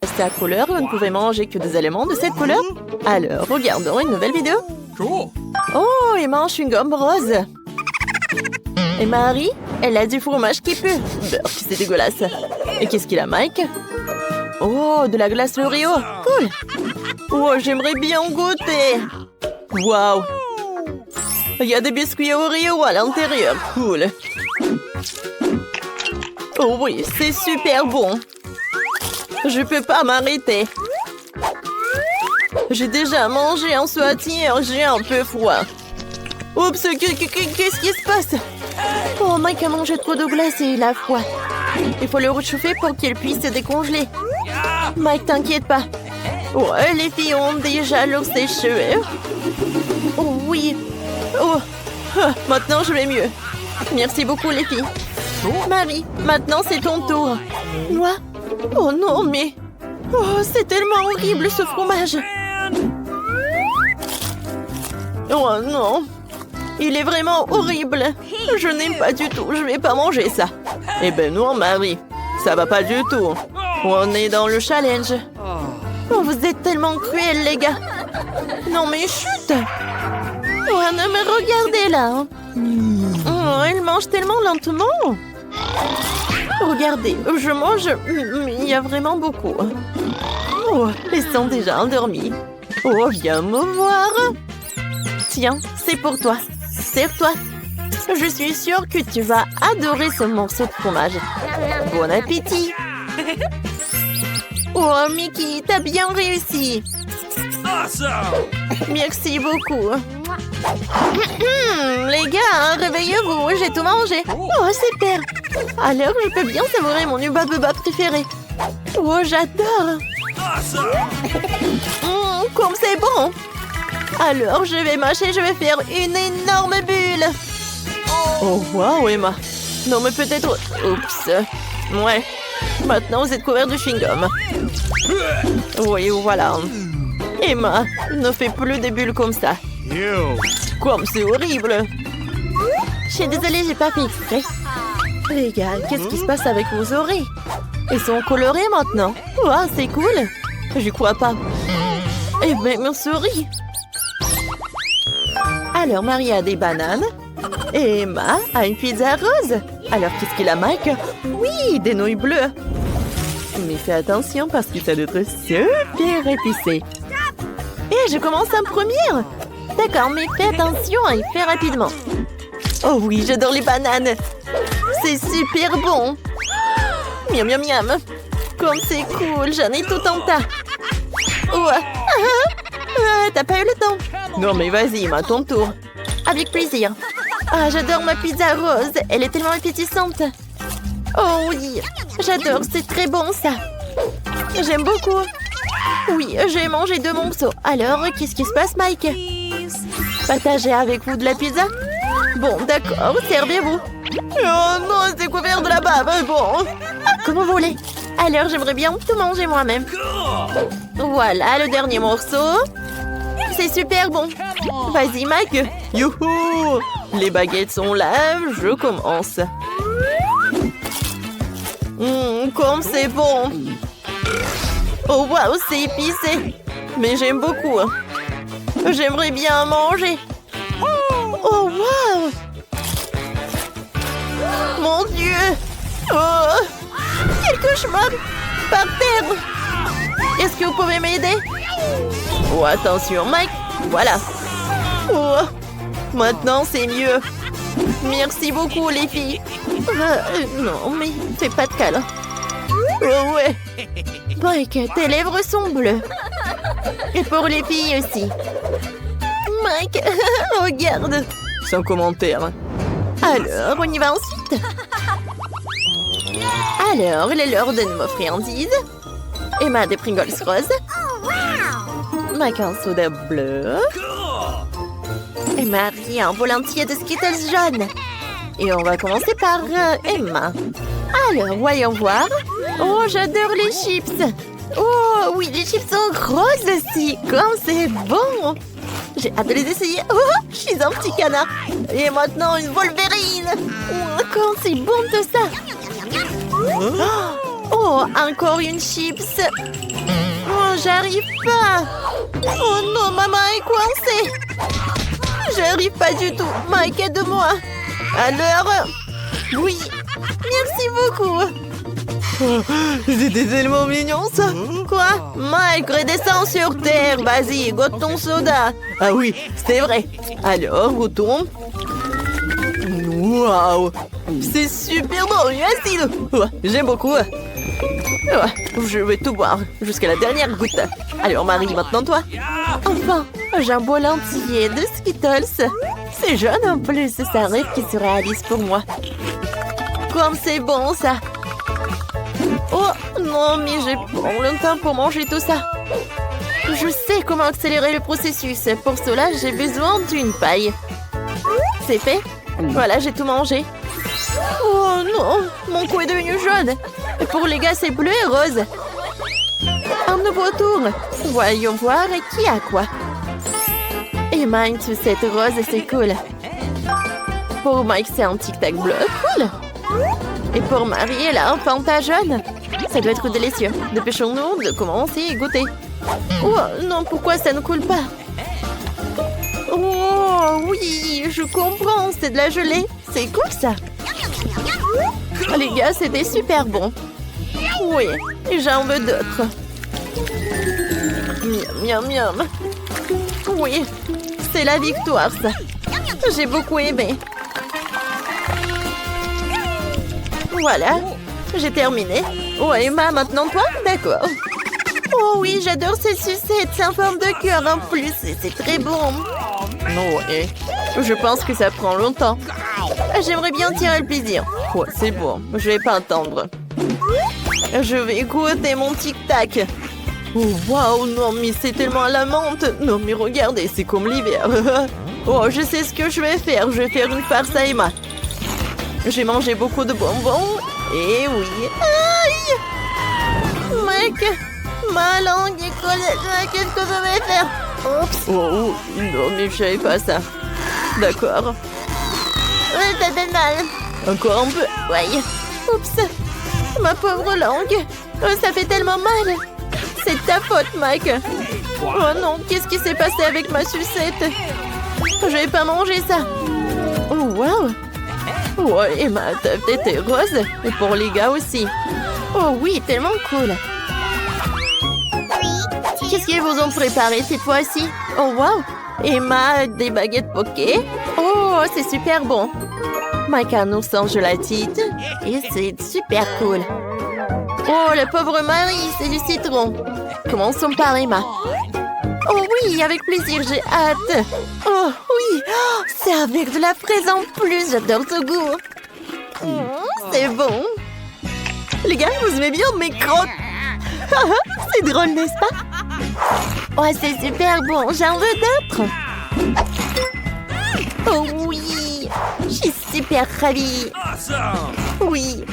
Cette couleur, vous ne pouvez manger que des éléments de cette couleur. Alors, regardons une nouvelle vidéo. Oh, Emma en chewing-gum rose. Et Marie, elle a du fromage qui pue. C'est dégueulasse. Et qu'est-ce qu'il a, Mike? Oh, de la glace Oreo. Cool. Oh, j'aimerais bien goûter. Waouh. Il y a des biscuits Oreo à l'intérieur. Cool. Oh oui, c'est super bon. Je peux pas m'arrêter. J'ai déjà mangé un sautier, j'ai un peu froid. Oups, qu'est-ce qui se passe? Oh, Mike a mangé trop de glace et il a froid. Il faut le réchauffer pour qu'il puisse se décongeler. Mike, t'inquiète pas. Oh, les filles ont déjà leur sèche-cheveux. Oh oui. Oh, maintenant je vais mieux. Merci beaucoup les filles. Marie, maintenant c'est ton tour. Moi? Oh non, mais... Oh, c'est tellement horrible ce fromage. Oh non. Il est vraiment horrible. Je n'aime pas du tout. Je vais pas manger ça. Eh ben non, Marie. Ça va pas du tout. On est dans le challenge. Oh, vous êtes tellement cruels, les gars. Non, mais chut. Oh, ne me regardez là. Oh, elle mange tellement lentement. Regardez, je mange. Il y a vraiment beaucoup. Oh, ils sont déjà endormis. Oh, viens me voir. Tiens, c'est pour toi. Serre-toi. Je suis sûre que tu vas adorer ce morceau de fromage. Bon appétit. Oh, Mickey, t'as bien réussi. Merci beaucoup. Les gars, réveillez-vous, j'ai tout mangé. Oh, super. Alors, je peux bien savourer mon Hubba Bubba préféré. Oh, j'adore. Comme c'est bon. Alors, je vais mâcher, je vais faire une énorme bulle. Oh, waouh, Emma. Non, mais peut-être... Oups. Ouais. Maintenant, vous êtes couvert de chewing-gum. Oui, voilà. Emma, ne fais plus des bulles comme ça. Comme c'est horrible. Je suis désolée, j'ai pas fait exprès. Les gars, qu'est-ce qui se passe avec vos oreilles? Elles sont colorées maintenant. Oh, c'est cool. Je crois pas. Eh ben, mon souris. Alors, Marie a des bananes. Et Emma a une pizza rose. Alors, qu'est-ce qu'il a, Mike? Oui, des nouilles bleues. Mais fais attention parce que ça doit être super épicé. Et je commence en première. D'accord, mais fais attention et fais rapidement. Oh oui, j'adore les bananes. C'est super bon. Miam, miam, miam. Comme c'est cool, j'en ai tout un tas. Oh, t'as pas eu le temps? Non, mais vas-y, à ton tour. Avec plaisir. Ah, j'adore ma pizza rose. Elle est tellement appétissante. Oh oui, j'adore, c'est très bon ça. J'aime beaucoup. Oui, j'ai mangé 2 morceaux. Alors, qu'est-ce qui se passe, Mike? Partager avec vous de la pizza? Bon, d'accord, servez-vous. Oh non, c'est couvert de la bave. Bon. Comme vous voulez. Alors, j'aimerais bien tout manger moi-même. Voilà, le dernier morceau. C'est super bon. Vas-y, Mike. Youhou! Les baguettes sont là, je commence. Comme c'est bon. Oh, waouh, c'est épicé. Mais j'aime beaucoup. J'aimerais bien manger. Oh, waouh! Mon Dieu! Oh! Quel cauchemar! Par terre! Est-ce que vous pouvez m'aider? Oh, attention, Mike! Voilà! Oh! Maintenant, c'est mieux! Merci beaucoup, les filles! Non, mais fais pas de câlin! Oh, ouais! Mike, tes lèvres sont bleues! Et pour les filles aussi! Mike, regarde! Sans commentaire! Alors, on y va ensuite. Alors, il est l'heure de nos friandises. Emma des Pringles roses. Mike un soda bleu. Et Marie un bol entier de Skittles jaune. Et on va commencer par Emma. Alors, voyons voir. Oh, j'adore les chips. Oh, oui, les chips sont roses aussi. Comme c'est bon. J'ai hâte de les essayer. Oh, je suis un petit canard. Et maintenant, une Wolverine. Oh, quand c'est bon tout ça. Oh, Oh, encore une chips. Oh, j'arrive pas. Oh non, maman est coincée. J'arrive pas du tout. Mike, aide-moi. Alors, oui. Merci beaucoup. Oh, c'était tellement mignon, ça. Quoi? Mike, redescends sur terre. Vas-y, goûte ton soda. Ah oui, c'est vrai. Alors, retourne. Waouh. C'est super bon, acide. Ouais, j'aime beaucoup. Ouais, je vais tout boire jusqu'à la dernière goutte. Alors, Marie, maintenant toi. Enfin, j'ai un bol entier de Skittles. C'est jaune en plus, c'est un rêve qui se réalise pour moi. Comme c'est bon, ça. Oh, non, mais j'ai pas longtemps pour manger tout ça. Je sais comment accélérer le processus. Pour cela, j'ai besoin d'une paille. C'est fait. Voilà, j'ai tout mangé. Oh non, mon cou est devenu jaune. Et pour les gars, c'est bleu et rose. Un nouveau tour. Voyons voir qui a quoi. Emma, une sucette rose et c'est cool. Pour Mike, c'est un tic-tac bleu. Cool. Et pour Marie, elle a un Fanta jaune. Ça doit être délicieux. Dépêchons-nous de commencer et goûter. Oh non, pourquoi ça ne coule pas? Oh oui, je comprends. C'est de la gelée. C'est cool ça. Les gars, c'était super bon. Oui, j'en veux d'autres. Miam, miam, miam. Oui, c'est la victoire, ça. J'ai beaucoup aimé. Voilà, j'ai terminé. Oh, Emma, maintenant toi? D'accord. Oh oui, j'adore ces sucettes. C'est en forme de cœur en plus. C'est très bon. Oui, je pense que ça prend longtemps. J'aimerais bien tirer le plaisir. Oh, c'est bon, je vais pas attendre. Je vais goûter mon tic-tac. Oh, waouh, non, mais c'est tellement à la menthe. Non, mais regardez, c'est comme l'hiver. Oh, je sais ce que je vais faire. Je vais faire une farce à Emma. J'ai mangé beaucoup de bonbons. Et oui. Aïe! Mec, ma langue est collée. Qu'est-ce que je vais faire? Oups. Oh, non, mais je savais pas ça. D'accord. Ça fait mal. Encore un peu. Ouais. Oups. Ma pauvre langue. Ça fait tellement mal. C'est ta faute, Mike. Oh non, qu'est-ce qui s'est passé avec ma sucette? Je vais pas manger ça. Oh, waouh. Oh, Emma, ta tête est rose. Et pour les gars aussi. Oh oui, tellement cool. Qu'est-ce qu'ils vous ont préparé cette fois-ci? Oh, waouh. Emma, des baguettes poké. Oh, c'est super bon. Mike a un ours en gélatine. Et c'est super cool. Oh, la pauvre Marie, c'est du citron. Commençons par Emma. Oh oui, avec plaisir, j'ai hâte. Oh oui, oh, c'est avec de la fraise en plus, j'adore ce goût. C'est bon. Les gars, vous aimez bien mes crottes? C'est drôle, n'est-ce pas? Oh, c'est super bon, j'en veux d'autres. Oh oui, je suis super ravie. Oui,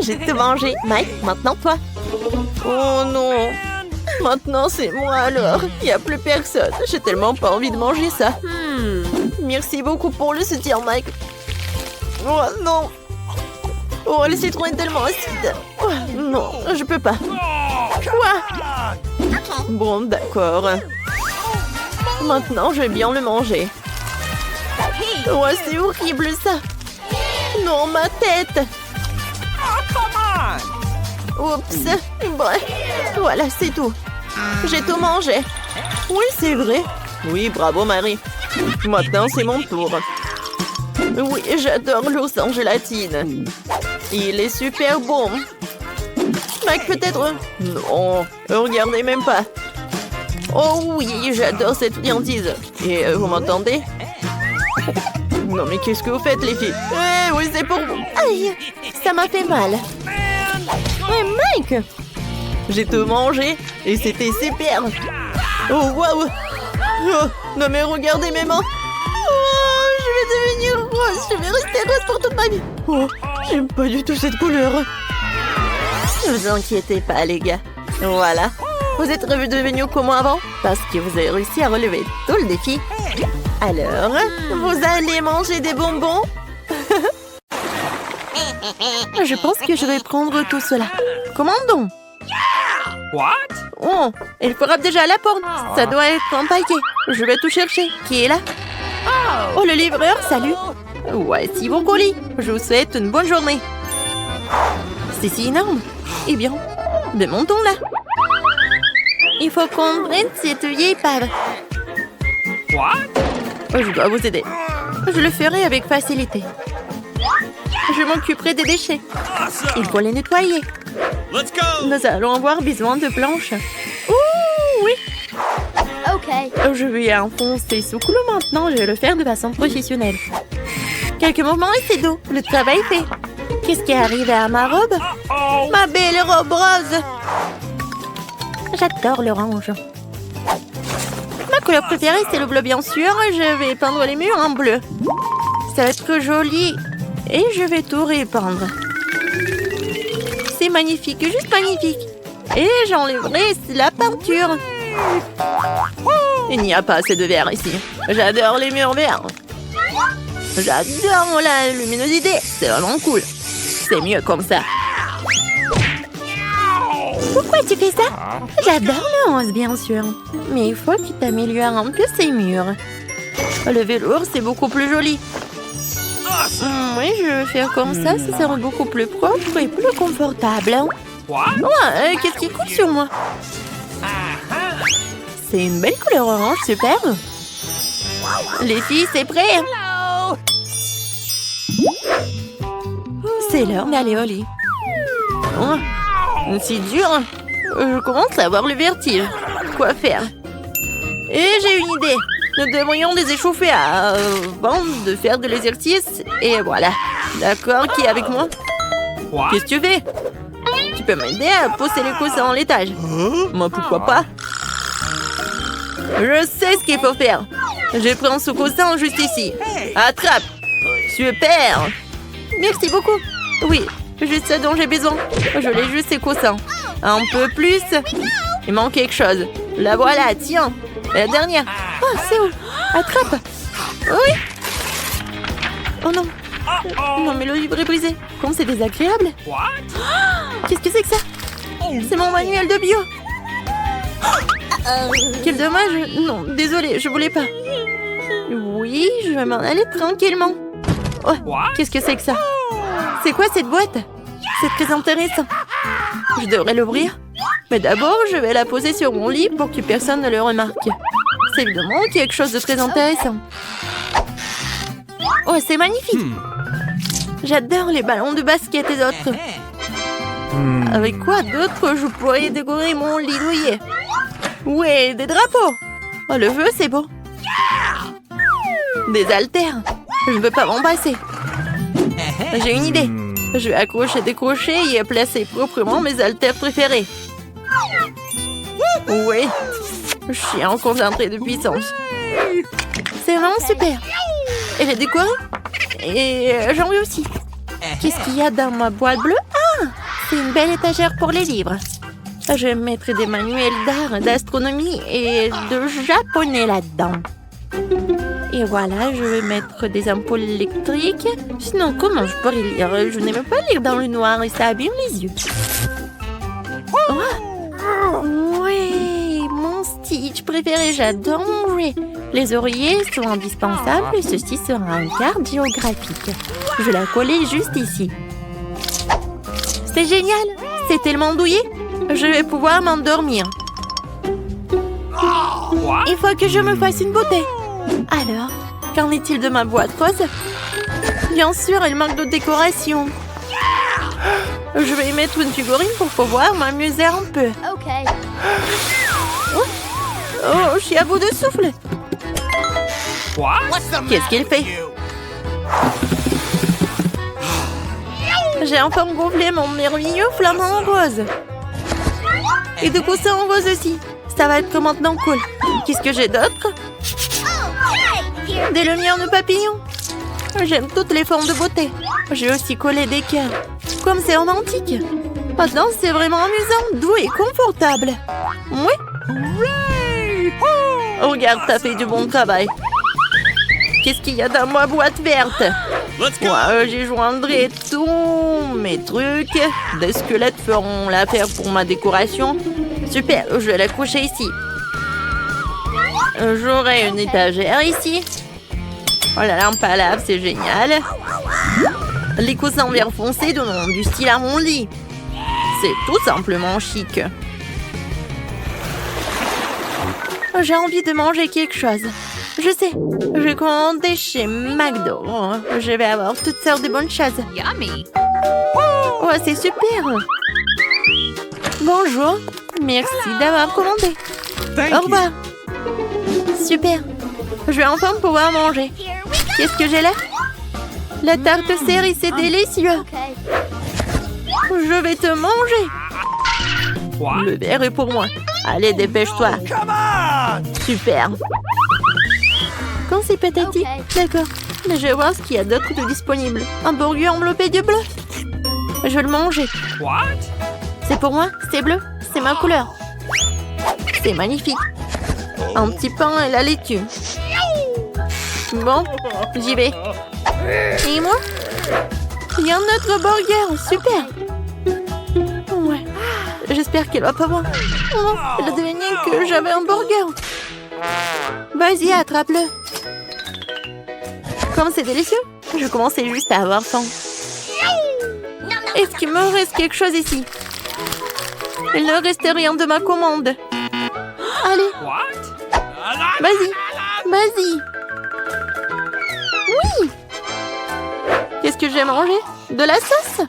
j'ai tout mangé. Mike, maintenant toi. Oh non. Maintenant, c'est moi alors. Il n'y a plus personne. J'ai tellement pas envie de manger ça. Merci beaucoup pour le soutien, Mike. Oh non. Oh, le citron est tellement acide. Oh, non, je peux pas. Quoi? Bon, d'accord. Maintenant, je vais bien le manger. Oh, c'est horrible ça. Non, ma tête. Oups. Bref. Voilà, c'est tout. J'ai tout mangé. Oui, c'est vrai. Oui, bravo, Marie. Maintenant, c'est mon tour. Oui, j'adore l'ours en gélatine. Il est super bon. Mike, peut-être... Non, regardez même pas. Oh oui, j'adore cette friandise. Et vous m'entendez? Non, mais qu'est-ce que vous faites, les filles? Eh oui, c'est pour vous. Aïe, ça m'a fait mal. Ouais, Mike! J'ai tout mangé et c'était super. Oh, waouh! Oh, non, mais regardez mes mains. Oh, je vais devenir rose. Je vais rester rose pour toute ma vie. Oh, j'aime pas du tout cette couleur. Ne vous inquiétez pas, les gars. Voilà. Vous êtes redevenus comme moi avant parce que vous avez réussi à relever tout le défi. Alors, vous allez manger des bonbons? Je pense que je vais prendre tout cela. Commandons. What? Oh, il frappe déjà à la porte. Ça doit être un paquet. Je vais tout chercher. Qui est là? Oh, le livreur, salut. Voici vos colis. Je vous souhaite une bonne journée. C'est si énorme. Eh bien, démontons là. Il faut qu'on prenne cette vieille épave. What? Je dois vous aider. Je le ferai avec facilité. Je m'occuperai des déchets. Il faut les nettoyer. Let's go! Nous allons avoir besoin de planches. Ouh, oui. Ok. Je vais enfoncer ce couloir maintenant. Je vais le faire de façon professionnelle. Quelques mouvements et c'est d'eau. Le travail est fait. Qu'est-ce qui est arrivé à ma robe? Oh! Ma belle robe rose. J'adore l'orange. Ma couleur préférée, c'est le bleu, bien sûr. Je vais peindre les murs en bleu. Ça va être joli. Et je vais tout répandre. C'est magnifique, juste magnifique. Et j'enlèverai la peinture. Il n'y a pas assez de verre ici. J'adore les murs verts. J'adore la luminosité. C'est vraiment cool. C'est mieux comme ça. Pourquoi tu fais ça? J'adore le rose, bien sûr. Mais il faut que tu t'améliores un peu ces murs. Le velours, c'est beaucoup plus joli. Oui, je vais faire comme ça sera beaucoup plus propre et plus confortable. What? Ouais, qu'est-ce qui coule sur moi? C'est une belle couleur orange, super. Les filles, c'est prêt? C'est l'heure d'aller au lit. Oh, c'est dur. Je commence à avoir le vertige. Quoi faire? Et j'ai une idée. Nous devrions les échauffer avant de faire de l'exercice. Et voilà. D'accord, qui est avec moi? What? Qu'est-ce que tu fais? Tu peux m'aider à poser les coussins en l'étage? Moi, pourquoi pas? Je sais ce qu'il faut faire. Je prends ce coussin juste ici. Attrape! Super! Merci beaucoup. Oui, juste ce dont j'ai besoin. Je l'ai juste ces coussins. Un peu plus. Il manque quelque chose. La voilà, tiens. La dernière. Oh, c'est où? Attrape! Oui! Oh non! Non, mais le livre est brisé. Comme c'est désagréable. What? Qu'est-ce que c'est que ça? C'est mon manuel de bio. Quel dommage. Non, désolée, je voulais pas. Oui, je vais m'en aller tranquillement. Oh, qu'est-ce que c'est que ça? C'est quoi cette boîte? C'est très intéressant. Je devrais l'ouvrir. Mais d'abord, je vais la poser sur mon lit pour que personne ne le remarque. C'est évidemment quelque chose de très intéressant. Oh, c'est magnifique. J'adore les ballons de basket et d'autres. Avec quoi d'autre je pourrais décorer mon lit douillet? Ouais, des drapeaux. Oh, le feu, c'est beau. Des haltères. Je ne veux pas m'en passer. J'ai une idée. Je vais accrocher des crochets et placer proprement mes haltères préférés. Oui, je suis en concentré de puissance. C'est vraiment super. Elle est décorée. Et j'en veux aussi. Qu'est-ce qu'il y a dans ma boîte bleue? Ah, c'est une belle étagère pour les livres. Je vais mettre des manuels d'art, d'astronomie et de japonais là-dedans. Et voilà, je vais mettre des ampoules électriques. Sinon, comment je pourrais lire? Je n'aime pas lire dans le noir et ça abîme les yeux. Oh, ouais, mon Stitch préféré, j'adore mon jouet. Les oreillers sont indispensables et ceci sera une carte géographique. Je vais la coller juste ici. C'est génial, c'est tellement douillet. Je vais pouvoir m'endormir. Il faut que je me fasse une beauté. Alors, qu'en est-il de ma boîte rose? Bien sûr, elle manque de décoration. Je vais y mettre une figurine pour pouvoir m'amuser un peu. Ok. Oh, je suis à bout de souffle. Qu'est-ce qu'il fait? J'ai enfin gonflé mon merveilleux flamant en rose. Et de coussins en rose aussi. Ça va être maintenant cool. Qu'est-ce que j'ai d'autre? Des lumières de papillons. J'aime toutes les formes de beauté. J'ai aussi collé des cœurs. Comme c'est romantique. Maintenant, c'est vraiment amusant, doux et confortable. Oui. Regarde, t'as fait du bon travail. Qu'est-ce qu'il y a dans ma boîte verte? Let's go. Ouais, j'y joindrai tous mes trucs. Des squelettes feront l'affaire pour ma décoration. Super, je vais la coucher ici. J'aurai une étagère ici. Oh, la lampe à lave, c'est génial. Les coussins en verre foncé donnent du style à mon lit. C'est tout simplement chic. J'ai envie de manger quelque chose. Je sais, je vais commander chez McDo. Je vais avoir toutes sortes de bonnes choses. Yummy. Oh, c'est super. Bonjour, merci d'avoir commandé. Thank Au you. revoir. Super, je vais enfin pouvoir manger. Qu'est-ce que j'ai là? La tarte cerise, c'est délicieux. Okay. Je vais te manger. What? Le verre est pour moi. Allez, dépêche-toi. Come on. Super. Quand c'est patati? Ok. D'accord. Mais je vais voir ce qu'il y a d'autre de disponible. Un burger enveloppé de bleu. Je vais le manger. What? C'est pour moi, c'est bleu, c'est ma couleur. C'est magnifique. Un petit pain et la laitue. Bon, j'y vais. Et moi? Il y a un autre burger, super. Ouais, j'espère qu'elle va pas voir. Non, elle a deviné que j'avais un burger. Vas-y, attrape-le. Comme c'est délicieux, je commençais juste à avoir faim. Est-ce qu'il me reste quelque chose ici? Il ne restait rien de ma commande. Allez, What? vas-y, vas-y. Oui. Qu'est-ce que j'ai mangé? De la sauce?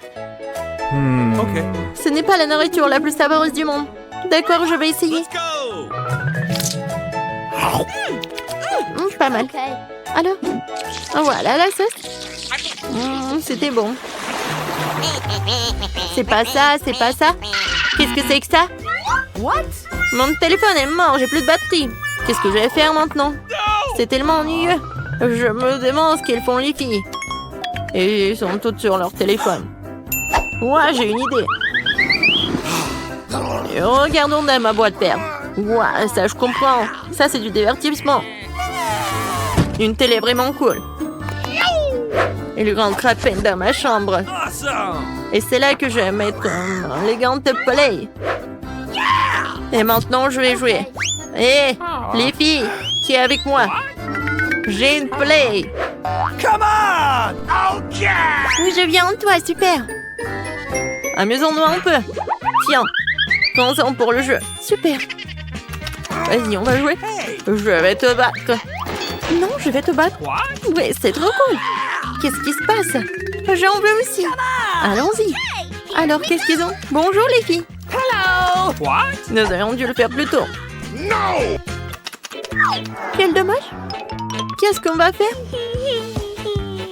Okay. Ce n'est pas la nourriture la plus savoureuse du monde. D'accord, je vais essayer. Let's go. Pas mal. Okay. Alors, voilà la sauce. C'était bon. C'est pas ça, c'est pas ça. Qu'est-ce que c'est que ça? What? Mon téléphone est mort, j'ai plus de batterie. Qu'est-ce que je vais faire maintenant? C'est tellement ennuyeux. Je me demande ce qu'elles font les filles. Et ils sont toutes sur leur téléphone. Ouais, j'ai une idée. Et regardons dans ma boîte père. Ouais, ça je comprends. Ça c'est du divertissement. Une télé vraiment cool. Il rentre à peine dans ma chambre. Awesome. Et c'est là que je vais mettre un élégant play. Et maintenant, je vais jouer. Hé, les filles, qui est avec moi? J'ai une play. Come on. Okay. Oui, je viens de toi, super. Amusons-nous un peu. Tiens, commençons pour le jeu. Super. Vas-y, on va jouer. Je vais te battre. Non, je vais te battre. What? Ouais, c'est trop cool. Qu'est-ce qui se passe? J'en veux aussi. Allons-y. Alors, qu'est-ce qu'ils ont? Bonjour, les filles. What? Nous aurions dû le faire plus tôt. No. Quel dommage. Qu'est-ce qu'on va faire?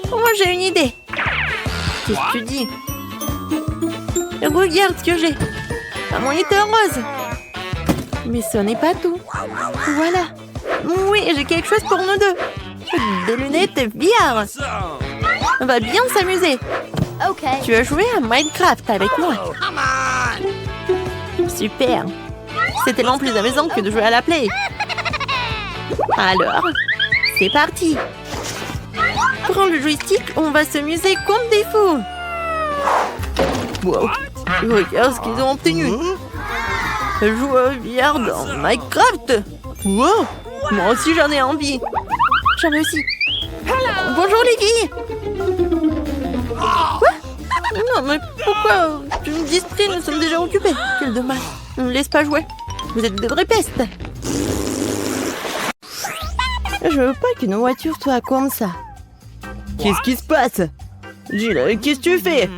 Moi, j'ai une idée. Qu'est-ce que tu dis? Regarde ce que j'ai. Un moniteur rose. Mais ce n'est pas tout. Voilà. Oui, j'ai quelque chose pour nous deux. Des lunettes VR. Awesome. On va bien s'amuser. Okay. Tu veux jouer à Minecraft avec moi? Come on. Super. C'est tellement plus amusant que de jouer à la play. Alors, c'est parti. Prends le joystick, on va s'amuser comme des fous. Wow. Regarde ce qu'ils ont obtenu. Jouer VR dans Minecraft. Wow. Moi aussi j'en ai envie. J'en ai aussi. Bonjour les filles. Quoi? Non mais pourquoi tu me distrais? Nous sommes déjà occupés. Quel dommage. Ne me laisse pas jouer. Vous êtes de vraies pestes. Je veux pas qu'une voiture soit comme ça. Qu'est-ce qui se passe? Gilles, qu'est-ce que tu fais?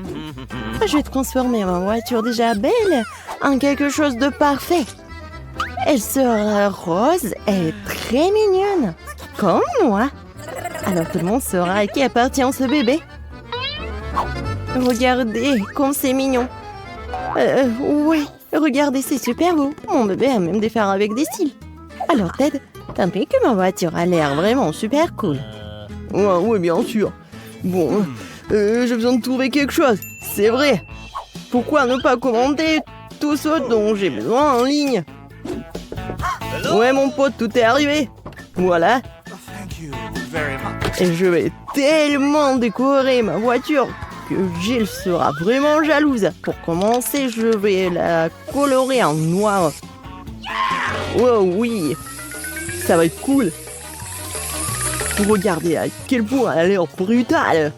Je vais transformer ma voiture déjà belle en quelque chose de parfait. Elle sera rose et très mignonne, comme moi. Alors tout le monde saura à qui appartient ce bébé. Regardez comme c'est mignon. Ouais, regardez, c'est super beau. Mon bébé a même des phares avec des cils. Alors Ted, t'as vu que ma voiture a l'air vraiment super cool? Ouais, bien sûr. Bon, j'ai besoin de trouver quelque chose. C'est vrai. Pourquoi ne pas commander tout ce dont j'ai besoin en ligne? Ouais, mon pote, tout est arrivé. Voilà. Thank you very much. Et je vais tellement décorer ma voiture que Jill sera vraiment jalouse. Pour commencer, je vais la colorer en noir. Oh oui, ça va être cool. Regardez à quel point elle a l'air brutale.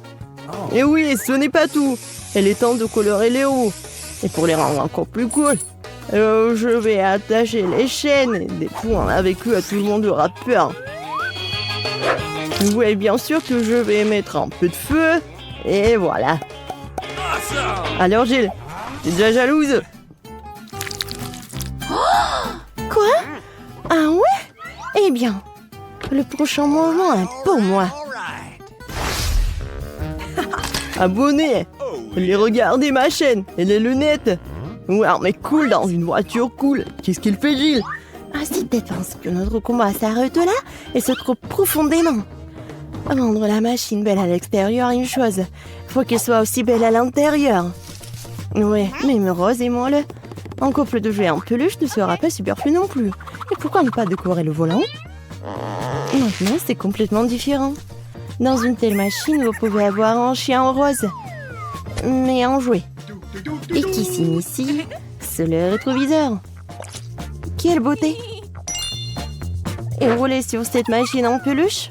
Et oui, ce n'est pas tout. Il est temps de colorer les roues. Et pour les rendre encore plus cool, je vais attacher les chaînes et des points avec eux, tout le monde aura peur. Oui, bien sûr que je vais mettre un peu de feu. Et voilà. Alors Jill, t'es déjà jalouse? Quoi? Ah ouais? Eh bien, le prochain mouvement est pour moi. Abonnez, les regardez ma chaîne et les lunettes. Ouais, mais cool dans une voiture cool. Qu'est-ce qu'il fait, Jill? Ah, si tu penses que notre combat s'arrête là et se trouve profondément. Rendre la machine belle à l'extérieur est une chose. Faut qu'elle soit aussi belle à l'intérieur. Ouais, mais Rose et moi, un couple de jouets en peluche ne sera pas superflu non plus. Et pourquoi ne pas décorer le volant? Maintenant, c'est complètement différent. Dans une telle machine, vous pouvez avoir un chien rose, mais en jouet. Et qui s'initie sur le rétroviseur. Quelle beauté! Et rouler sur cette machine en peluche?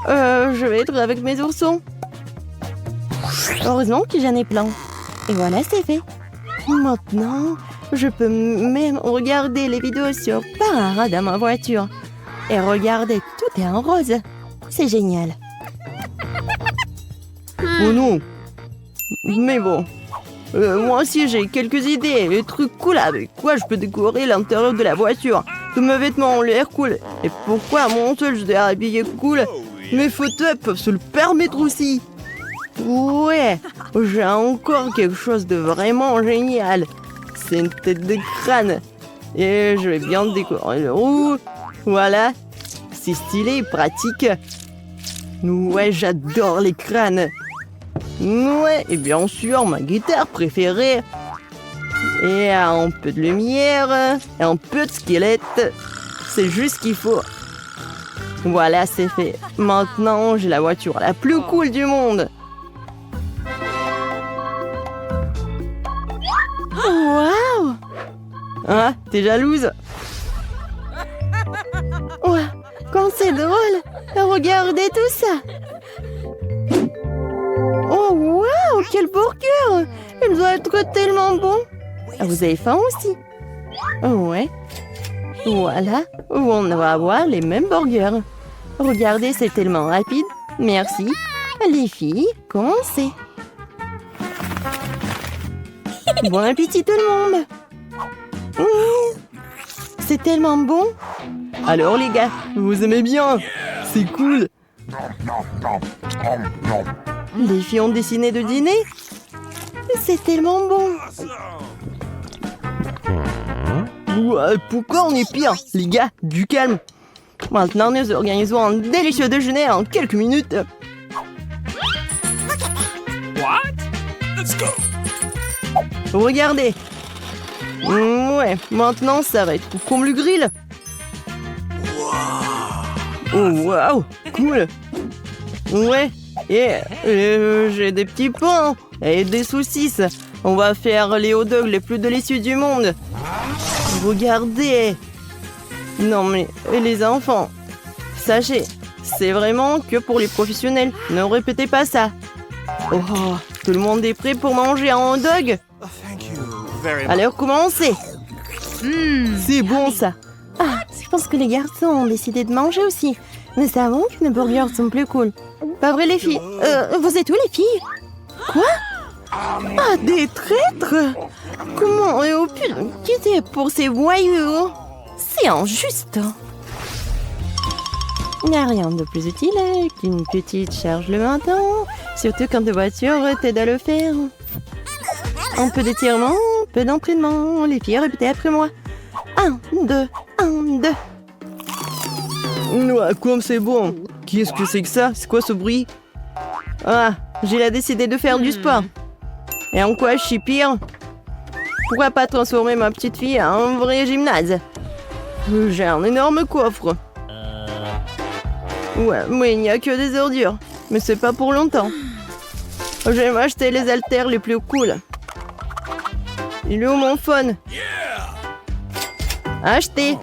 Je vais être avec mes oursons. Heureusement que j'en ai plein. Et voilà, c'est fait. Maintenant, je peux même regarder les vidéos sur Parara dans ma voiture. Et regardez, tout est en rose. C'est génial. Oh non! Mais bon, moi aussi j'ai quelques idées, des trucs cool avec quoi je peux décorer l'intérieur de la voiture. Tous mes vêtements ont l'air cool. Et pourquoi à mon seul je dois habiller cool? Mes fauteuils peuvent se le permettre aussi. Ouais, j'ai encore quelque chose de vraiment génial. C'est une tête de crâne. Et je vais bien décorer le roue. Voilà, c'est stylé et pratique. Ouais, j'adore les crânes. Ouais, et bien sûr, ma guitare préférée. Et un peu de lumière, et un peu de squelette. C'est juste ce qu'il faut. Voilà, c'est fait. Maintenant, j'ai la voiture la plus cool du monde. Waouh! Ah, t'es jalouse? Ouais, quand c'est drôle! Regardez tout ça! Oh waouh! Quel burger! Il doit être tellement bon! Ah, vous avez faim aussi? Ouais. Voilà, on va avoir les mêmes burgers. Regardez, c'est tellement rapide. Merci. Les filles, commencez. Bon appétit tout le monde. C'est tellement bon. Alors les gars, vous aimez bien? C'est cool. Les filles ont décidé de dîner? C'est tellement bon. Ouais, pourquoi on est pire? Les gars, du calme. Maintenant, nous organisons un délicieux déjeuner en quelques minutes. What? Let's go. Regardez. Ouais, maintenant, ça va être comme le grill. Oh, waouh, cool. Ouais, et j'ai des petits pains et des saucisses. On va faire les hot dogs les plus délicieux du monde. Regardez. Non mais, les enfants, sachez, c'est vraiment que pour les professionnels. Ne répétez pas ça. Oh, tout le monde est prêt pour manger un hot dog? Alors commencez. C'est bon ça. Ah, je pense que les garçons ont décidé de manger aussi. Nous savons que nos burgers sont plus cool. Pas vrai les filles? Vous êtes où les filles? Quoi? Ah, des traîtres? Comment? Oh putain, qui c'est pour ces voyous? C'est injuste. Il n'y a rien de plus utile qu'une petite charge le matin, surtout quand ta voiture t'aide à le faire. Un peu d'étirement, un peu d'entraînement. Les filles, répétez après moi. 1, 2, 1, 2. Ouais, comme c'est bon. Qu'est-ce que c'est que ça? C'est quoi ce bruit? Ah, j'ai décidé de faire du sport. Et en quoi je suis pire? Pourquoi pas transformer ma petite fille en un vrai gymnase? J'ai un énorme coffre. Ouais, mais il n'y a que des ordures. Mais c'est pas pour longtemps. Je vais m'acheter les haltères les plus cool. Il est où mon phone? Acheté.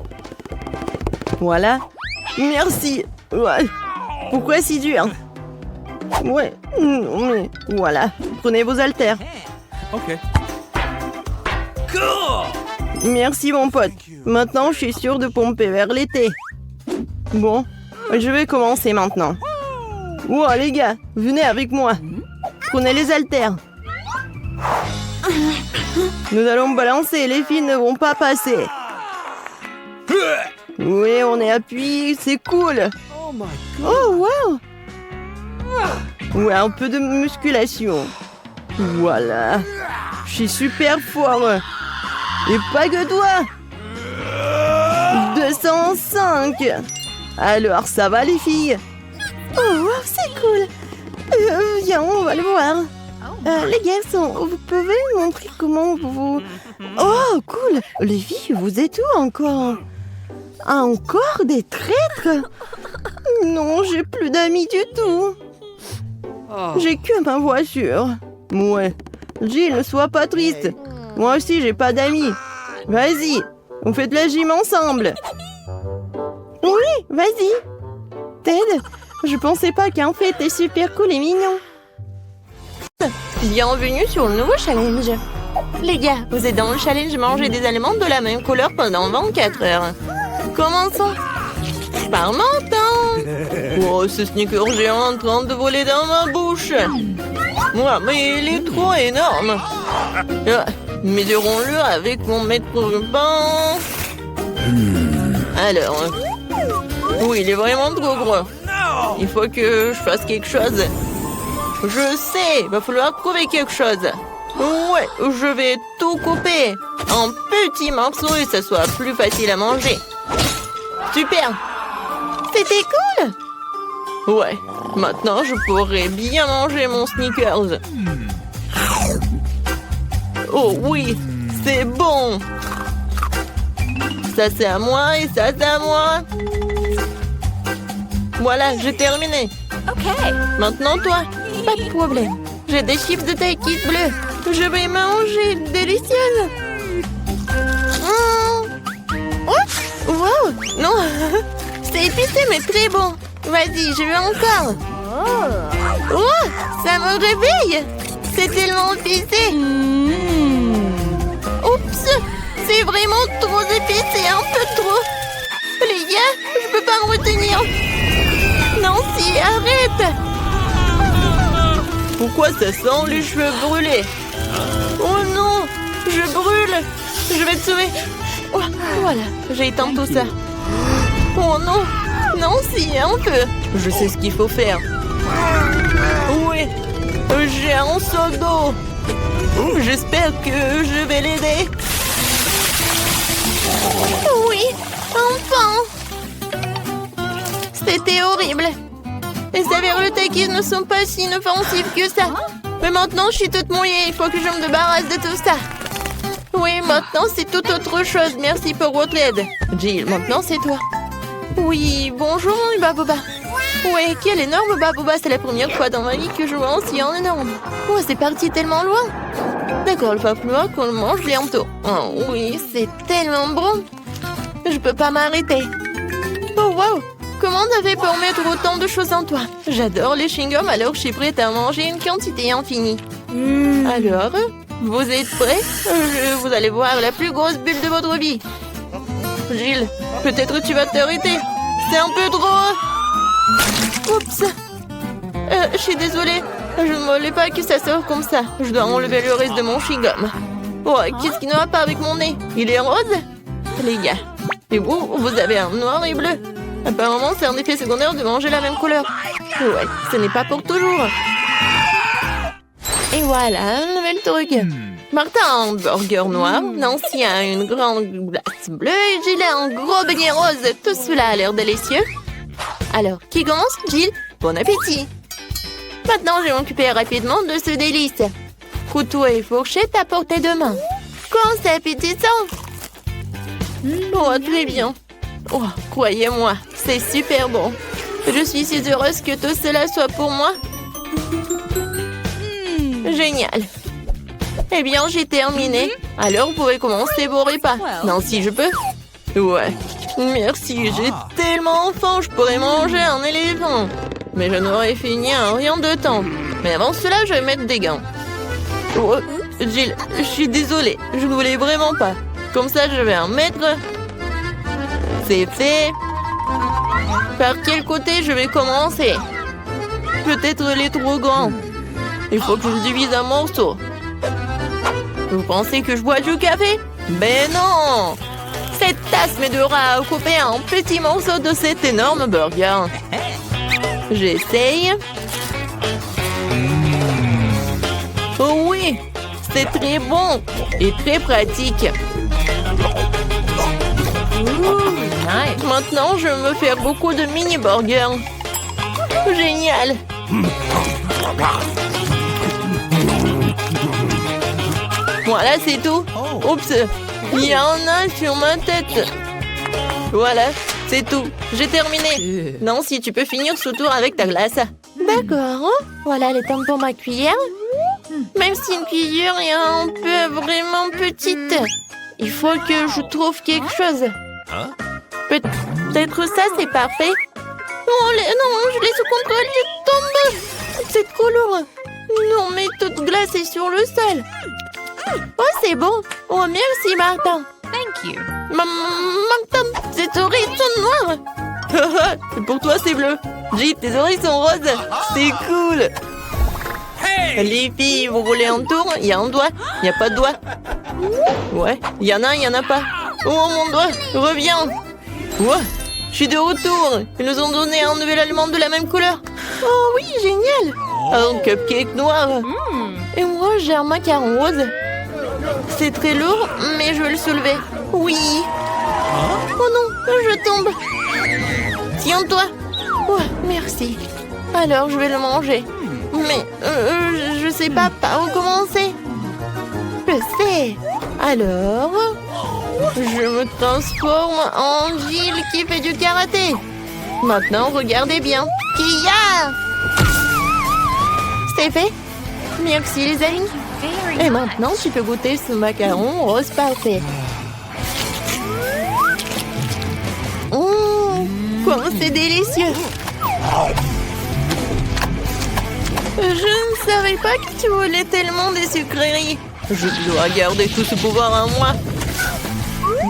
Voilà. Merci. Ouais. Pourquoi si dur? Ouais. Mais voilà. Prenez vos haltères. Okay. Cool. Merci mon pote. Maintenant, je suis sûre de pomper vers l'été. Bon, je vais commencer maintenant. Wow, les gars, venez avec moi. Prenez les haltères. Nous allons balancer, les filles ne vont pas passer. Oui, on est appuyé, c'est cool. Oh my God. Oh, wow. Ouais, un peu de musculation. Voilà. Je suis super fort. Et pas que toi. 205. Alors, ça va les filles? Oh, wow, c'est cool. Viens, on va le voir. Les garçons, vous pouvez me montrer comment vous... Oh, cool. Les filles, vous êtes où encore? Encore des traîtres? Non, j'ai plus d'amis du tout. J'ai que ma voiture. Ouais. Jill, ne sois pas triste. Moi aussi, j'ai pas d'amis. Vas-y, on fait de la gym ensemble. Oui, vas-y. Ted, je pensais pas qu'en fait, t'es super cool et mignon. Bienvenue sur le nouveau challenge. Les gars, vous êtes dans le challenge manger des aliments de la même couleur pendant 24 heures. Commençons. Par mon temps. Oh, ce sneaker géant en train de voler dans ma bouche. Ouais, mais il est trop énorme. Mesurons-le avec mon mètre ruban. Alors, oui, il est vraiment trop gros. Il faut que je fasse quelque chose. Je sais, il va falloir trouver quelque chose. Ouais, je vais tout couper en petits morceaux et ça soit plus facile à manger. Super. C'était cool. Ouais, maintenant je pourrais bien manger mon Snickers. Oh oui, c'est bon. Ça c'est à moi et ça c'est à moi. Voilà, j'ai terminé. Ok. Maintenant toi, pas de problème. J'ai des chips de taïkis bleus. Je vais manger, délicieuse. Oh, wow, non, c'est épicé mais très bon. Vas-y, je veux encore. Oh, ça me réveille. C'est tellement épicé. Oups, c'est vraiment trop épicé, un peu trop. Les gars, je peux pas me retenir. Nancy, arrête. Pourquoi ça sent les cheveux brûlés? Oh non, je brûle. Je vais te sauver. Oh, voilà, j'ai éteint tout ça. Oh non, Nancy, un peu. Je sais ce qu'il faut faire. Oui, j'ai un seau d'eau. J'espère que je vais l'aider. Oui, enfin. C'était horrible. Les saveurs de taquis ne sont pas si inoffensives que ça. Mais maintenant, je suis toute mouillée. Il faut que je me débarrasse de tout ça. Oui, maintenant, c'est tout autre chose. Merci pour votre aide. Jill, maintenant, c'est toi. Oui, bonjour, mon Baboba. Ouais, quel énorme Baboba. C'est la première fois dans ma vie que je vois un si énorme. Oh, c'est parti tellement loin. D'accord, il va falloir qu'on le mange bientôt. Oh oui, c'est tellement bon. Je peux pas m'arrêter. Oh, wow. Comment t'avais pour mettre autant de choses en toi? J'adore les chewing-gums, alors je suis prête à manger une quantité infinie. Alors, vous êtes prêts? Vous allez voir la plus grosse bulle de votre vie. Jill, peut-être tu vas t'arrêter. C'est un peu trop. Oups. Je suis désolée. Je ne voulais pas que ça sorte comme ça. Je dois enlever le reste de mon chewing-gum. Oh, qu'est-ce qui ne va pas avec mon nez? Il est rose? Les gars. Et vous avez un noir et bleu. Apparemment, c'est un effet secondaire de manger la même couleur. Ouais, ce n'est pas pour toujours. Et voilà, un nouvel truc. Martin a un burger noir, Nancy a une grande glace bleue et Jill a un gros beignet rose. Tout cela a l'air délicieux. Alors, qui commence? Jill, bon appétit. Maintenant, je vais m'occuper rapidement de ce délice. Couteau et fourchette à portée de main. Quand c'est appétissant. Oh, très bien. Oh, croyez-moi, c'est super bon. Je suis si heureuse que tout cela soit pour moi. Génial. Eh bien, j'ai terminé. Alors, vous pouvez commencer vos repas. Non, si je peux. Ouais. Merci, j'ai tellement faim, je pourrais manger un éléphant. Mais je n'aurais fini en rien de temps. Mais avant cela, je vais mettre des gants. Oh, Jill, je suis désolée, je ne voulais vraiment pas. Comme ça, je vais en mettre. C'est fait. Par quel côté je vais commencer? Peut-être les trop grands. Il faut que je le divise en morceaux. Vous pensez que je bois du café? Ben non! Cette tasse m'aidera à couper un petit morceau de cet énorme burger. J'essaye. Oh oui! C'est très bon et très pratique. Nice. Maintenant, je vais me faire beaucoup de mini-burgers. Génial! Voilà, c'est tout. Oups, il y en a sur ma tête. Voilà, c'est tout. J'ai terminé. Nancy, tu peux finir ce tour avec ta glace. D'accord. Voilà les temps pour ma cuillère. Même si une cuillère est un peu vraiment petite, il faut que je trouve quelque chose. Peut-être ça, c'est parfait. Oh, non, je laisse au contrôle, je tombe. C'est trop lourd. Non, mais toute glace est sur le sol. Oh, c'est bon. Oh, merci, Martin. Thank you. Martin, tes oreilles sont noires. Pour toi, c'est bleu. J, tes oreilles sont roses. C'est cool. Les filles, vous voulez un tour? Il y a un doigt. Il n'y a pas de doigt. Ouais, il y en a, il n'y en a pas. Oh, mon doigt, reviens. Ouais, je suis de retour. Ils nous ont donné un nouvel aliment de la même couleur. Oh oui, génial. Un cupcake noir. Et moi, j'ai un macaron rose. C'est très lourd, mais je vais le soulever. Oui. Oh non, je tombe. Tiens-toi. Ouais, merci. Alors, je vais le manger. Mais je sais pas par où commencer. Je sais. Alors, je me transforme en Jill qui fait du karaté. Maintenant, regardez bien. Kia! C'est fait. Merci les amis. Et maintenant, tu peux goûter ce macaron rose parfait. Comment c'est délicieux. Je ne savais pas que tu voulais tellement des sucreries. Je dois garder tout ce pouvoir en moi.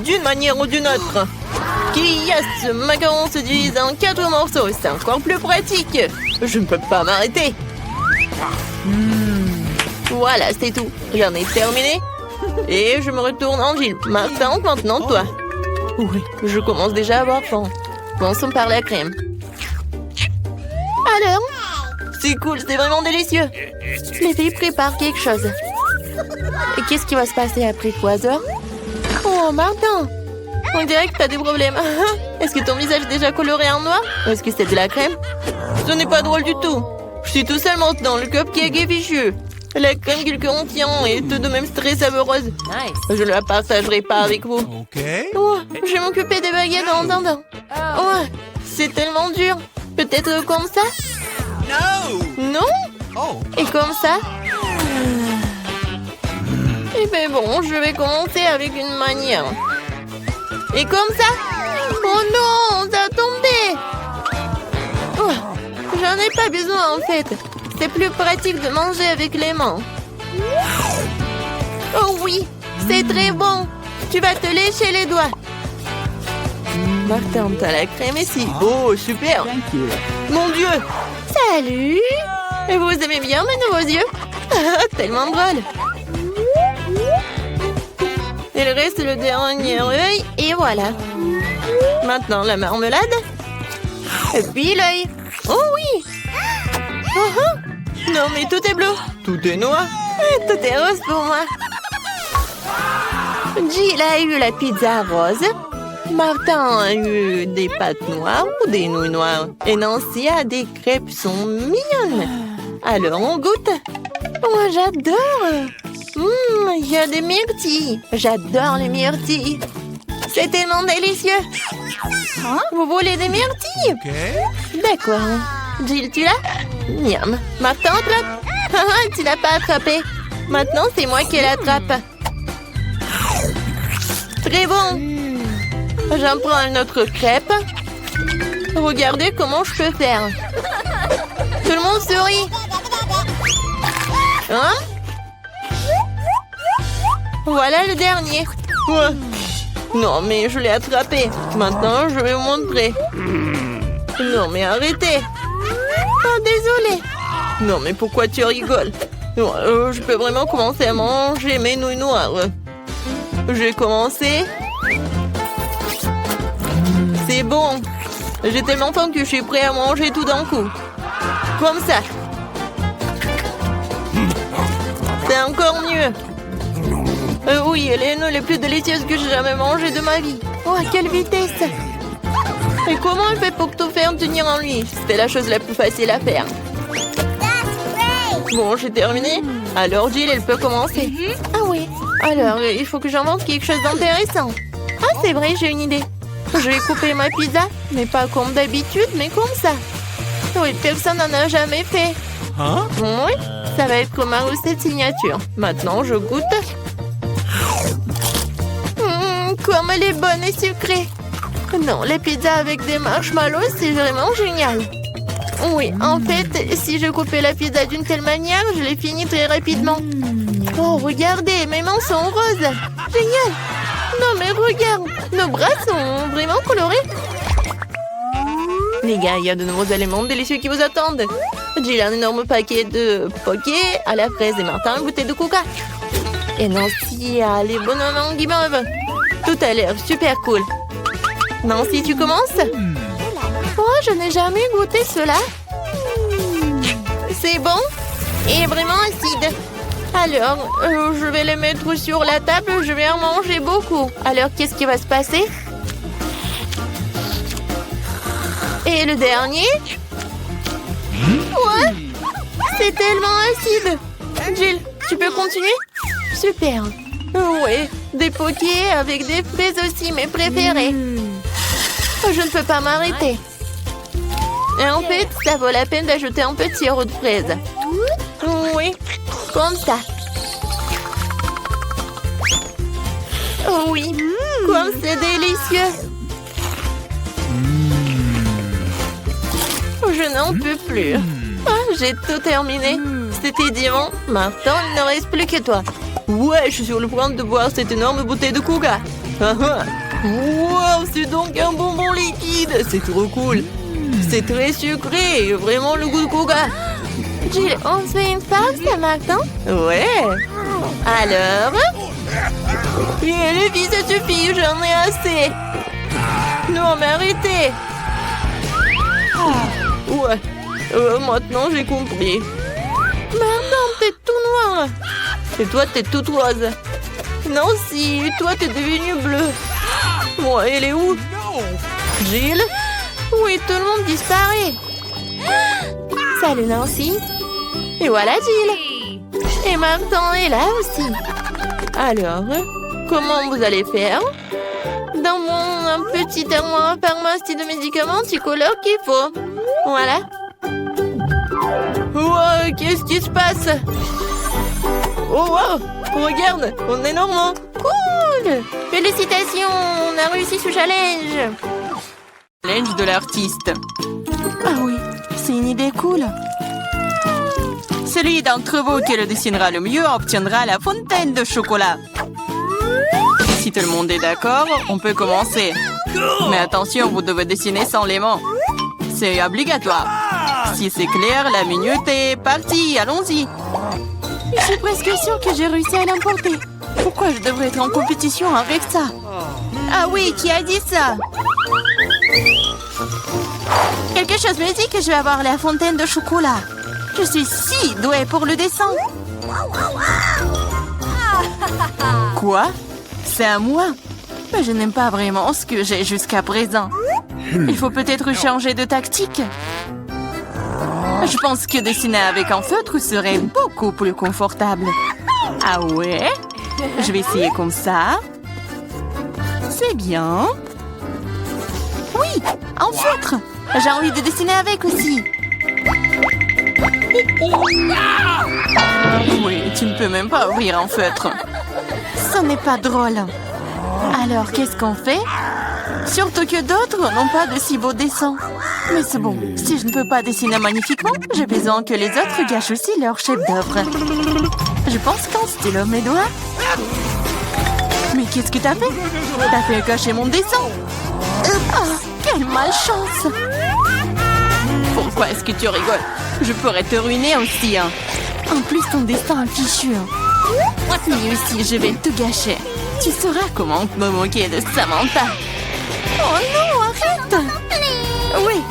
D'une manière ou d'une autre. Qui a ce macaron se divise en 4 morceaux. C'est encore plus pratique. Je ne peux pas m'arrêter. Voilà, c'est tout. J'en ai terminé. Et je me retourne en Jill. Martin, maintenant toi. Oui, je commence déjà à avoir faim. Commençons par la crème. Alors? C'est cool, c'est vraiment délicieux. Les filles préparent quelque chose. Et qu'est-ce qui va se passer après 3 heures? Oh, Martin! On dirait que t'as des problèmes. Est-ce que ton visage est déjà coloré en noir? Ou est-ce que c'est de la crème? Ce n'est pas drôle du tout. Je suis tout seul maintenant, le cupcake est fichu. La crème qu'il contient est tout de même très savoureuse. Nice. Je ne la partagerai pas avec vous. Okay. Oh, je vais m'occuper des baguettes en attendant. Oh, c'est tellement dur. Peut-être comme ça? No. Non? Oh. Et comme ça? Eh bien bon, je vais commencer avec une manière. Et comme ça? Oh non, ça a tombé. Oh, j'en ai pas besoin en fait. C'est plus pratique de manger avec les mains. Oh oui, c'est très bon. Tu vas te lécher les doigts. Martin, t'as la crème ici. Oh, super. Mon Dieu. Salut. Et vous aimez bien mes nouveaux yeux? Tellement drôle. Il reste le dernier œil et voilà. Maintenant la marmelade. Et puis l'œil. Oh oui. Non mais tout est bleu. Tout est noir. Tout est rose pour moi. Jill a eu la pizza rose. Martin a eu des pâtes noires ou des nouilles noires. Et Nancy a des crêpes sont mignonnes. Alors on goûte. Oh, j'adore. Il y a des myrtilles. J'adore les myrtilles. C'est tellement délicieux. Vous voulez des myrtilles? Okay. D'accord. Jill, tu l'as? Miam. Maintenant, attrape. Tu l'as pas attrapé. Maintenant, c'est moi qui l'attrape. Très bon. J'en prends une autre crêpe. Regardez comment je peux faire. Tout le monde sourit. Hein? Voilà le dernier. Ouais. Non, mais je l'ai attrapé. Maintenant, je vais vous montrer. Non, mais arrêtez. Oh, désolé. Non, mais pourquoi tu rigoles? Je peux vraiment commencer à manger mes nouilles noires. J'ai commencé. C'est bon. J'ai tellement faim que je suis prêt à manger tout d'un coup. Comme ça. C'est encore mieux. Oui, les nouilles les plus délicieuses que j'ai jamais mangées de ma vie. Oh, à quelle vitesse! Et comment elle fait pour tout faire tenir en lui? C'était la chose la plus facile à faire. Bon, j'ai terminé. Alors Jill, elle peut commencer. Ah oui. Alors, il faut que j'invente quelque chose d'intéressant. Ah, c'est vrai, j'ai une idée. Je vais couper ma pizza, mais pas comme d'habitude, mais comme ça. Oui, personne n'en a jamais fait. Hein? Oui, ça va être ma recette signature. Maintenant, je goûte. Comme elle est bonne et sucrée. Non, les pizzas avec des marshmallows, c'est vraiment génial. Oui, en fait, si je coupais la pizza d'une telle manière, je l'ai finie très rapidement. Oh, regardez, mes mains sont roses. Génial. Non, mais regarde, nos bras sont vraiment colorés. Les gars, il y a de nouveaux éléments délicieux qui vous attendent. Jill a un énorme paquet de poké à la fraise et Martin une bouteille de coca. Et Nancy a les bonhommes en guimauve. Tout a l'air super cool. Nancy, tu commences? Oh, je n'ai jamais goûté cela. C'est bon et vraiment acide. Alors, je vais les mettre sur la table. Je vais en manger beaucoup. Alors, qu'est-ce qui va se passer? Et le dernier? Ouais, c'est tellement acide. Jill, tu peux continuer? Super. Oui, des pokés avec des fraises aussi, mes préférés. Je ne peux pas m'arrêter. Et en fait, ça vaut la peine d'ajouter un peu de sirop de fraise. Oui, comme ça. Oh oui, comme c'est délicieux. Je n'en peux plus. Ah, j'ai tout terminé. C'était diamant. Maintenant, il ne reste plus que toi. Ouais, je suis sur le point de boire cette énorme bouteille de coca. Wow, c'est donc un bonbon liquide. C'est trop cool. C'est très sucré. Vraiment le goût de coca. Jill, on se fait une pause maintenant? Ouais. Alors? Et les filles, ça suffit. J'en ai assez. Non, mais arrêtez. Ouais. Maintenant, j'ai compris. Maintenant, t'es tout noir. Et toi, t'es toute rose. Nancy, toi, t'es devenue bleue. Bon, elle est où? Jill? Oui, tout le monde disparaît. Salut, Nancy. Et voilà, Jill. Et Martin est là aussi. Alors, comment vous allez faire? Dans mon petit armoire à pharmacie de médicaments, tu colores qu'il faut. Voilà. Wow, qu'est-ce qui se passe? Oh wow, regarde, on est normand. Cool. Félicitations, on a réussi ce challenge. Challenge de l'artiste. Ah oui, c'est une idée cool. Celui d'entre vous qui le dessinera le mieux obtiendra la fontaine de chocolat. Si tout le monde est d'accord, on peut commencer. Mais attention, vous devez dessiner sans les mains. C'est obligatoire. Si c'est clair, la minute est partie. Allons-y. Je suis presque sûre que j'ai réussi à l'emporter. Pourquoi je devrais être en compétition avec ça? Ah oui, qui a dit ça? Quelque chose me dit que je vais avoir la fontaine de chocolat. Je suis si douée pour le dessin. Quoi? C'est à moi? Mais je n'aime pas vraiment ce que j'ai jusqu'à présent. Il faut peut-être changer de tactique. Je pense que dessiner avec un feutre serait beaucoup plus confortable. Ah ouais? Je vais essayer comme ça. C'est bien. en feutre. J'ai envie de dessiner avec aussi. Oui, tu ne peux même pas ouvrir un feutre. Ce n'est pas drôle. Alors, qu'est-ce qu'on fait? Surtout que d'autres n'ont pas de si beaux dessins. Mais c'est bon, si je ne peux pas dessiner magnifiquement, j'ai besoin que les autres gâchent aussi leur chef-d'œuvre. Je pense qu'un stylo mes doigts. Mais qu'est-ce que t'as fait? T'as fait gâcher mon dessin. Oh, quelle malchance! Pourquoi est-ce que tu rigoles? Je pourrais te ruiner aussi. Hein. En plus, ton destin est fichu. Lui aussi, je vais te gâcher. Tu sauras comment me moquer de Samantha. Oh non, arrête! Oui.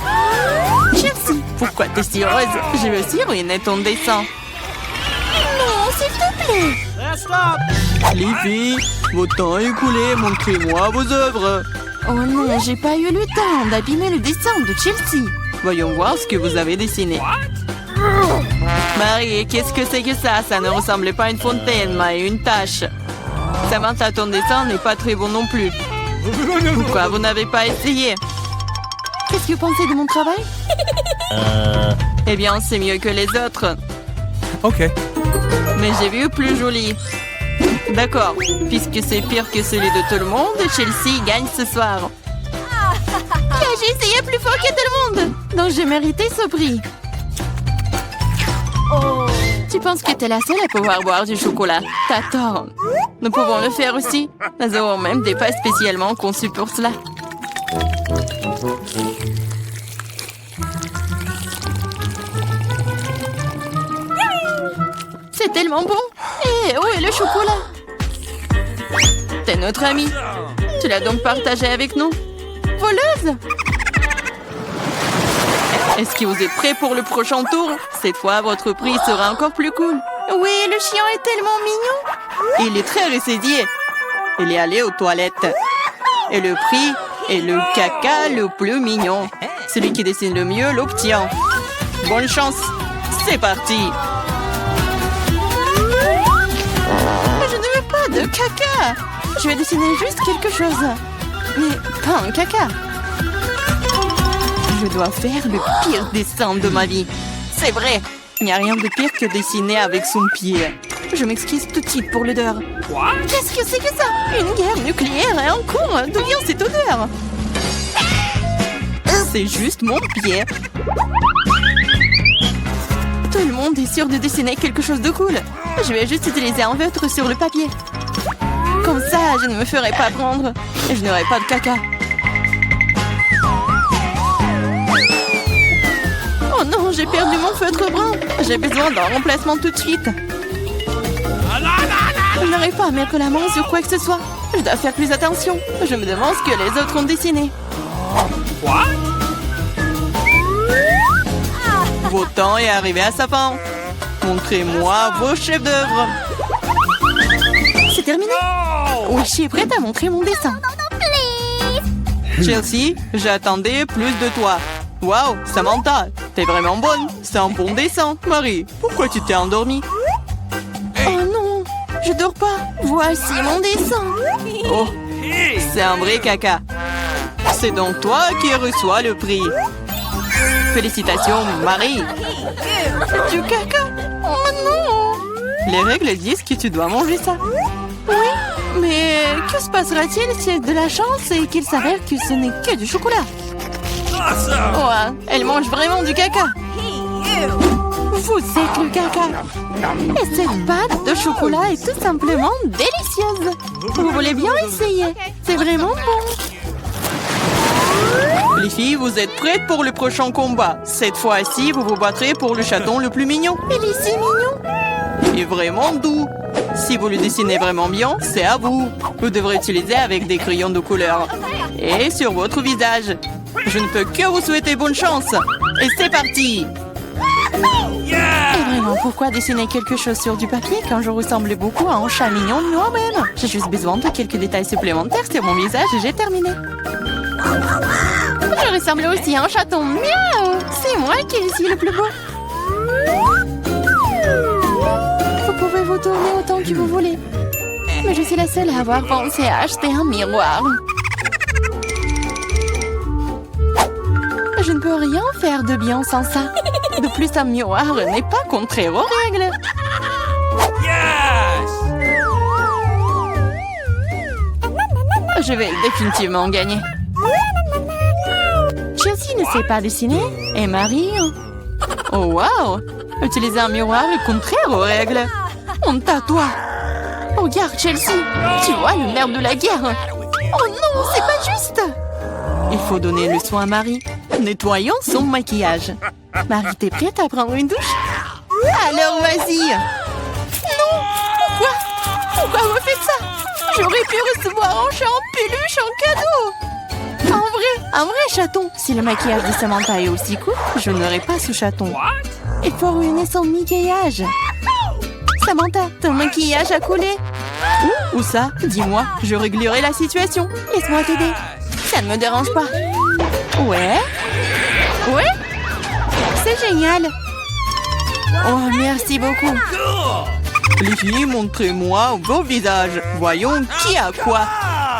Chelsea, pourquoi t'es si heureuse? Je vais aussi ruiner ton dessin. Non, s'il te plaît. Les filles, votre temps est écoulé. Montrez-moi vos œuvres. Oh non, j'ai pas eu le temps d'abîmer le dessin de Chelsea. Voyons voir ce que vous avez dessiné. Marie, qu'est-ce que c'est que ça? Ça ne ressemblait pas à une fontaine, mais à une tache. Samantha, ton dessin n'est pas très bon non plus. Pourquoi vous n'avez pas essayé? Qu'est-ce que vous pensez de mon travail? Eh bien, c'est mieux que les autres. Ok. Mais j'ai vu plus joli. D'accord, puisque c'est pire que celui de tout le monde, Chelsea gagne ce soir. J'ai essayé plus fort que tout le monde. Donc j'ai mérité ce prix. Tu penses que t'es la seule à pouvoir boire du chocolat? T'as tort. Nous pouvons le faire aussi. Nous avons même des pâtes spécialement conçues pour cela. C'est tellement bon. Et où est le chocolat? T'es notre amie. Tu l'as donc partagé avec nous? Voleuse? Est-ce que vous êtes prêts pour le prochain tour? Cette fois, votre prix sera encore plus cool. Oui, le chien est tellement mignon. Il est très ressaidié. Il est allé aux toilettes. Et le prix est le caca le plus mignon. Celui qui dessine le mieux l'obtient. Bonne chance. C'est parti. Je ne veux pas de caca. Je vais dessiner juste quelque chose. Mais pas un caca. Je dois faire le pire dessin de ma vie. C'est vrai. Il n'y a rien de pire que dessiner avec son pied. Je m'excuse tout de suite pour l'odeur. Qu'est-ce que c'est que ça? Une guerre nucléaire est en cours. D'où vient cette odeur? C'est juste mon pied. Tout le monde est sûr de dessiner quelque chose de cool. Je vais juste utiliser un feutre sur le papier. Comme ça, je ne me ferai pas prendre. Et je n'aurai pas de caca. Oh non, j'ai perdu mon feutre brun. J'ai besoin d'un remplacement tout de suite. Je n'arrive pas à mettre la main sur quoi que ce soit. Je dois faire plus attention. Je me demande ce que les autres ont dessiné. Votre temps est arrivé à sa fin. Montrez-moi vos chefs-d'œuvre. C'est terminé. Oui, je suis prête à montrer mon dessin. Chelsea, j'attendais plus de toi. Waouh, Samantha, t'es vraiment bonne. C'est un bon dessin. Marie, pourquoi tu t'es endormie? Oh non, je dors pas. Voici mon dessin. Oh, c'est un vrai caca. C'est donc toi qui reçois le prix. Félicitations, Marie. Du caca. Oh non. Les règles disent que tu dois manger ça. Oui, mais que se passera-t-il si j'ai de la chance et qu'il s'avère que ce n'est que du chocolat? Oh, elle mange vraiment du caca. Vous êtes le caca. Et cette pâte de chocolat est tout simplement délicieuse. Vous voulez bien essayer? C'est vraiment bon. Les filles, vous êtes prêtes pour le prochain combat. Cette fois-ci, vous vous battrez pour le chaton le plus mignon. Il est si mignon. Et vraiment doux. Si vous le dessinez vraiment bien, c'est à vous. Vous devrez utiliser avec des crayons de couleur. Et sur votre visage. Je ne peux que vous souhaiter bonne chance. Et c'est parti. Et vraiment, pourquoi dessiner quelque chose sur du papier quand je ressemble beaucoup à un chat mignon de moi-même? J'ai juste besoin de quelques détails supplémentaires sur mon visage et j'ai terminé. Je ressemble aussi à un chaton. Miaou! C'est moi qui suis le plus beau. Vous pouvez vous tourner autant que vous voulez. Mais je suis la seule à avoir pensé à acheter un miroir. Je ne peux rien faire de bien sans ça. De plus, un miroir n'est pas contraire aux règles. Yes! Je vais définitivement gagner. Chelsea ne sait pas dessiner et Marie... Oh wow! Utiliser un miroir est contraire aux règles. Honte à toi. Regarde Chelsea, tu vois le nerf de la guerre. Oh non, c'est pas juste. Il faut donner le soin à Marie. Nettoyons son maquillage. Marie, t'es prête à prendre une douche? Alors vas-y. Non, pourquoi? Pourquoi vous faites ça? J'aurais pu recevoir un chat en peluche en cadeau. Un vrai chaton. Si le maquillage de Samantha est aussi court, je n'aurai pas ce chaton. Il faut ruiner son maquillage. Samantha, ton maquillage a coulé. Où ça? Dis-moi, je réglerai la situation. Laisse-moi t'aider. Ça ne me dérange pas. Ouais? C'est génial. Oh, merci beaucoup. Les filles, montrez-moi vos visages. Voyons qui a quoi.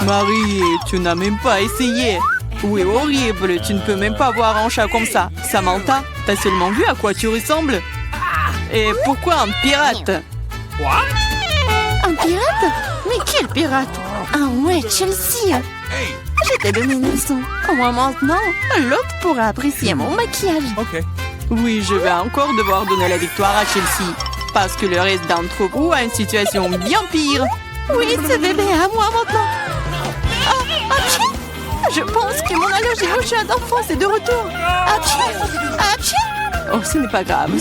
Marie, tu n'as même pas essayé. Oui, horrible. Tu ne peux même pas voir un chat comme ça. Samantha, t'as seulement vu à quoi tu ressembles? Et pourquoi un pirate? Un pirate? Mais quel pirate? Ah ouais, Chelsea. Je t'ai donné une leçon. Au moins maintenant, l'autre pourra apprécier mon maquillage. Okay. Oui, je vais encore devoir donner la victoire à Chelsea. Parce que le reste d'entre vous a une situation bien pire. Oui, ce bébé est à moi maintenant. Je pense que mon allergie au chat d'enfance est de retour. Apchi. Oh, ce n'est pas grave,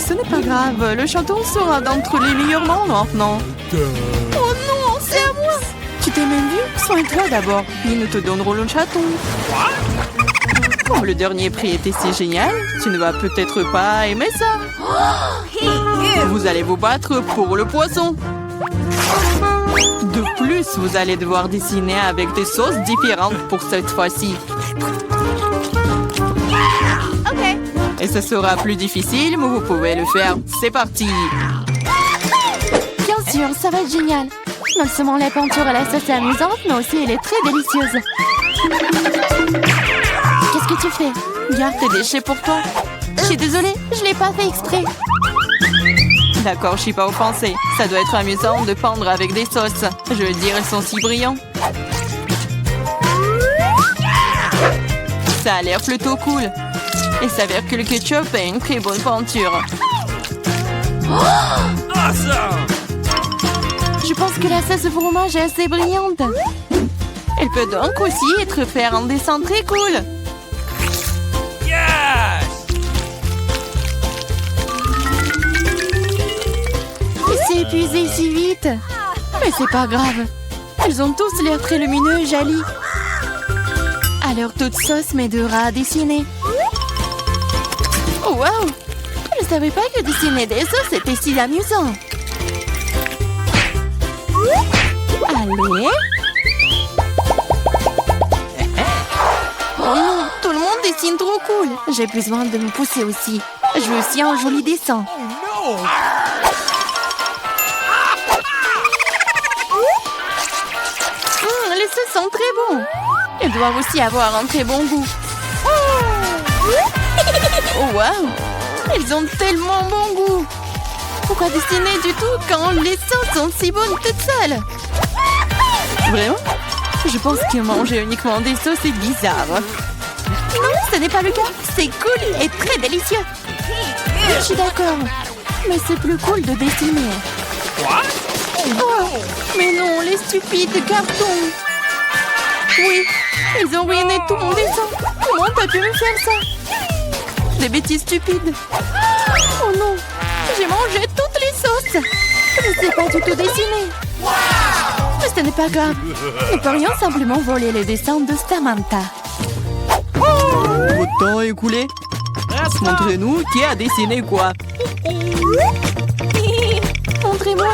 Le chaton sera d'entre les meilleurs membres maintenant. Oh non, c'est à moi. Tu t'es même vu? Soigne-toi d'abord, puis nous te donnerons le chaton. Oh, le dernier prix était si génial, tu ne vas peut-être pas aimer ça. Vous allez vous battre pour le poisson. De plus, vous allez devoir dessiner avec des sauces différentes pour cette fois-ci. Ok. Et ce sera plus difficile, mais vous pouvez le faire. C'est parti. Bien sûr, ça va être génial. Non seulement la peinture et la sauce est amusante, mais aussi elle est très délicieuse. Qu'est-ce que tu fais? Garde tes déchets pour toi. Je suis désolée, je l'ai pas fait exprès. D'accord, je suis pas offensée. Ça doit être amusant de peindre avec des sauces. Je veux dire, elles sont si brillants. Ça a l'air plutôt cool. Il s'avère que le ketchup est une très bonne peinture. Awesome! Je pense que la sauce au fromage est assez brillante. Elle peut donc aussi faire un dessin très cool. Yes! Il s'est épuisé si vite. Mais c'est pas grave. Ils ont tous l'air très lumineux et jolis. Alors toute sauce m'aidera à dessiner. Oh wow! Je ne savais pas que dessiner des sauces était si amusant. Allez. Oh non, tout le monde dessine trop cool. J'ai besoin de me pousser aussi. Je veux aussi un joli dessin. Oh no! Les sauces sont très bons. Ils doivent aussi avoir un très bon goût. Oh wow! Ils ont tellement bon goût. Pourquoi dessiner du tout quand les sauces sont si bonnes toutes seules? Vraiment? Je pense que manger uniquement des sauces est bizarre. Non, ce n'est pas le cas. C'est cool et très délicieux. Je suis d'accord. Mais c'est plus cool de dessiner. Oh, mais non, les stupides cartons. Oui, ils ont ruiné tout mon dessin. Comment t'as pu me faire ça? Des bêtises stupides. Oh non, j'ai mangé toutes les sauces. Je ne sais pas du tout dessiner. Mais ce n'est pas grave. Nous pourrions simplement voler les dessins de Samantha. Votre temps est écoulé. Montrez-nous qui a dessiné quoi. Montrez-moi.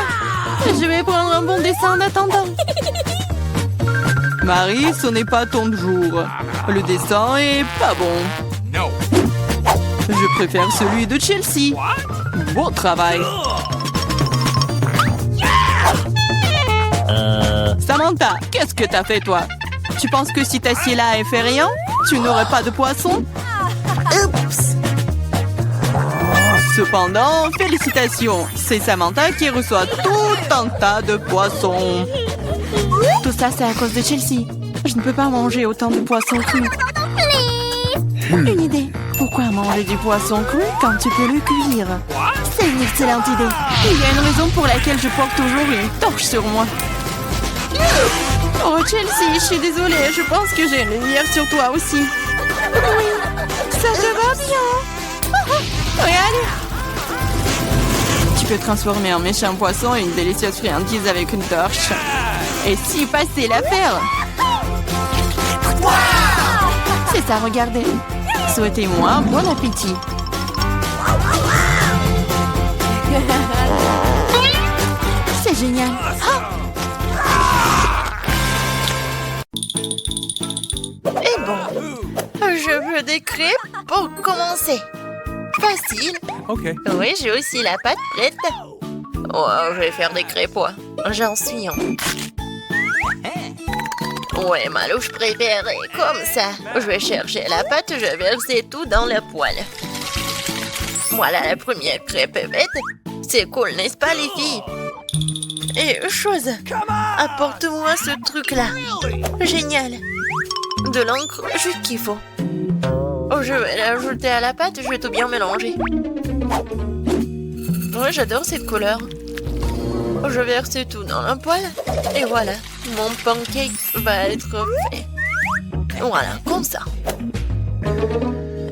Je vais prendre un bon dessin en attendant. Marie, ce n'est pas ton jour. Le dessin est pas bon. No. Je préfère celui de Chelsea. Bon travail. Samantha, qu'est-ce que t'as fait toi? Tu penses que si t'assieds là et fais rien, tu n'aurais pas de poisson? Oups! Cependant, félicitations, c'est Samantha qui reçoit tout un tas de poissons. Tout ça, c'est à cause de Chelsea. Je ne peux pas manger autant de poissons crus. Une idée. Pourquoi manger du poisson cru quand tu peux le cuire? C'est une excellente idée. Il y a une raison pour laquelle je porte toujours une torche sur moi. Oh Chelsea, je suis désolée. Je pense que j'ai une lumière sur toi aussi. Oui, ça te va bien. Regarde. Tu peux transformer un méchant poisson en une délicieuse friandise avec une torche. Et si passer l'affaire. C'est ça, regardez. Souhaitez-moi bon appétit. C'est génial. Et bon, je veux des crêpes pour commencer. Facile. Okay. Oui, j'ai aussi la pâte prête. Oh, je vais faire des crêpes, ouais. J'en suis un. Ouais, ma louche préférée, comme ça. Je vais chercher la pâte, je vais verser tout dans la poêle. Voilà la première crêpe faite. C'est cool, n'est-ce pas, les filles? Et chose, apporte-moi ce truc-là. Génial. De l'encre, juste qu'il faut. Oh, je vais l'ajouter à la pâte, je vais tout bien mélanger. Ouais, j'adore cette couleur. Je verse tout dans la poêle. Et voilà, mon pancake va être fait. Voilà, comme ça.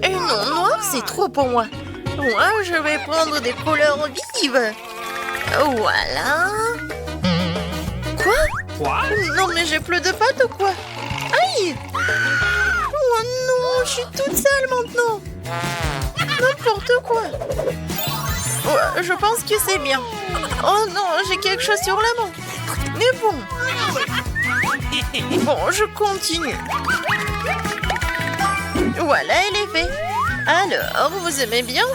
Et non, noir, c'est trop pour moi. Moi, je vais prendre des couleurs vives. Voilà. Quoi? Non, mais j'ai plus de pâte ou quoi? Aïe! Oh non, je suis toute sale maintenant. N'importe quoi. Ouais, je pense que c'est bien. Oh non, j'ai quelque chose sur la main. Mais bon. Bon, je continue. Voilà, il est fait. Alors, vous aimez bien?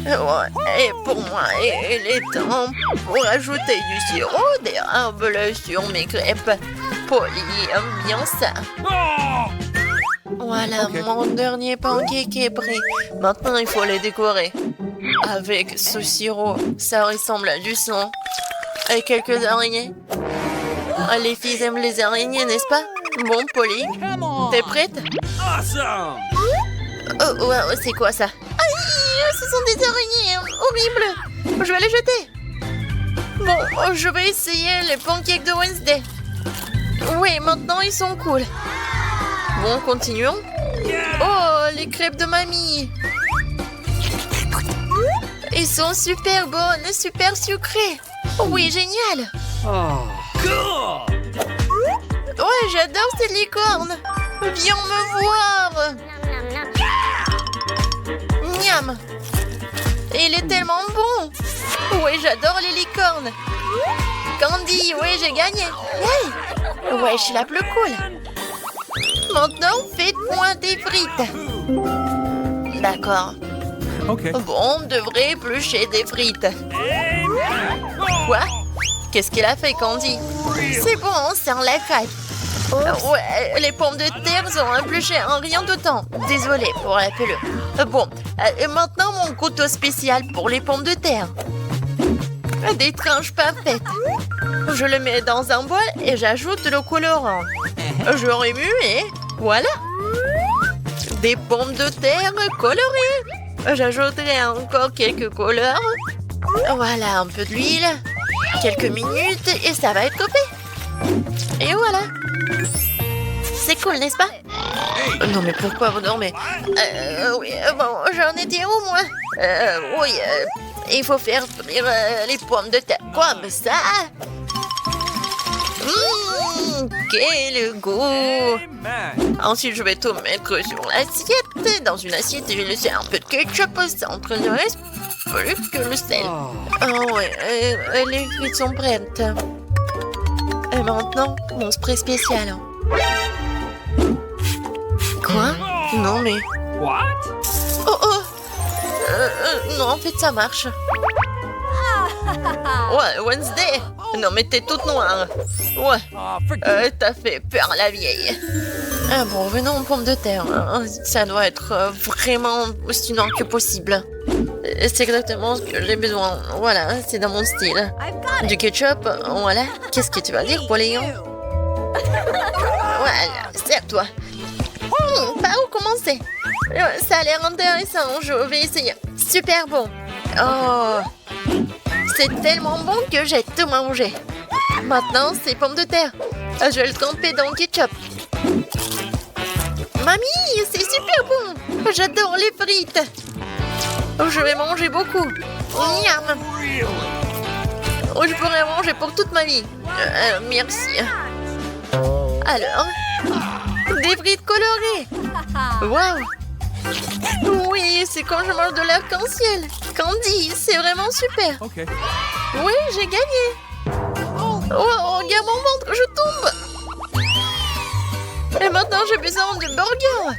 Ouais, et pour moi, il est temps pour ajouter du sirop d'érable sur mes crêpes. Polly aime bien ça. Voilà, mon dernier pancake est prêt. Maintenant, il faut les décorer. Avec ce sirop, ça ressemble à du sang. Et quelques araignées. Les filles aiment les araignées, n'est-ce pas? Bon, Polly, t'es prête? Awesome! Oh, ouais, c'est quoi ça? Aïe, ce sont des araignées horribles. Je vais les jeter. Bon, je vais essayer les pancakes de Wednesday. Oui, maintenant ils sont cool. Bon, continuons. Oh, les crêpes de mamie. Ils sont super bonnes, super sucrées. Oui, génial. Cool! Ouais, j'adore ces licornes. Viens me voir. Miam. Il est tellement bon. Oui, j'adore les licornes. Candy, oui, j'ai gagné. Hey. Ouais, je suis la plus cool. Maintenant, faites-moi des frites. D'accord. Okay. Bon, on devrait éplucher des frites. Quoi? Qu'est-ce qu'il a fait, Candy? C'est bon, c'est en la crêpe. Ouais, les pommes de terre sont épluchées en rien de temps. Désolée pour la pelure. Bon, et maintenant mon couteau spécial pour les pommes de terre. Des tranches parfaites. Je le mets dans un bol et j'ajoute le colorant. Je remue et voilà. Des pommes de terre colorées. J'ajouterai encore quelques couleurs. Voilà, un peu d'huile. Quelques minutes et ça va être fait. Et voilà. C'est cool, n'est-ce pas? Non, mais pourquoi vous dormez? Oui, bon, j'en étais où, moi? Oui, il faut faire frire les pommes de terre. Comme ça. Quel goût! Ensuite, je vais tout mettre sur l'assiette. Dans une assiette, je vais laisser un peu de ketchup. Ça ne reste plus que le sel. Oh, ouais, les frites sont prêtes. Et maintenant, mon spray spécial. Quoi? Non, mais... What? Oh, oh! Non, en fait, ça marche. Ouais, Wednesday! Non, mais t'es toute noire. Ouais, Oh, forget t'as fait peur à la vieille. Ah bon, venons aux pommes de terre. Ça doit être vraiment stimulant que possible. C'est exactement ce que j'ai besoin. Voilà, c'est dans mon style. Du ketchup, voilà. Qu'est-ce que tu vas dire, Poléon? Voilà, sers-toi. Par où commencer? Ça a l'air intéressant, je vais essayer. Super bon. Oh, c'est tellement bon que j'ai tout mangé. Maintenant, c'est pommes de terre. Je vais le tremper dans le ketchup. Mamie, c'est super bon. J'adore les frites. Je vais manger beaucoup. Miam. Je pourrais manger pour toute ma vie. Merci. Alors, des frites colorées. Waouh. Oui, c'est quand je mange de l'arc-en-ciel. Candy, c'est vraiment super. Okay. Oui, j'ai gagné. Oh, regarde mon ventre, je tombe. Et maintenant, j'ai besoin de burger.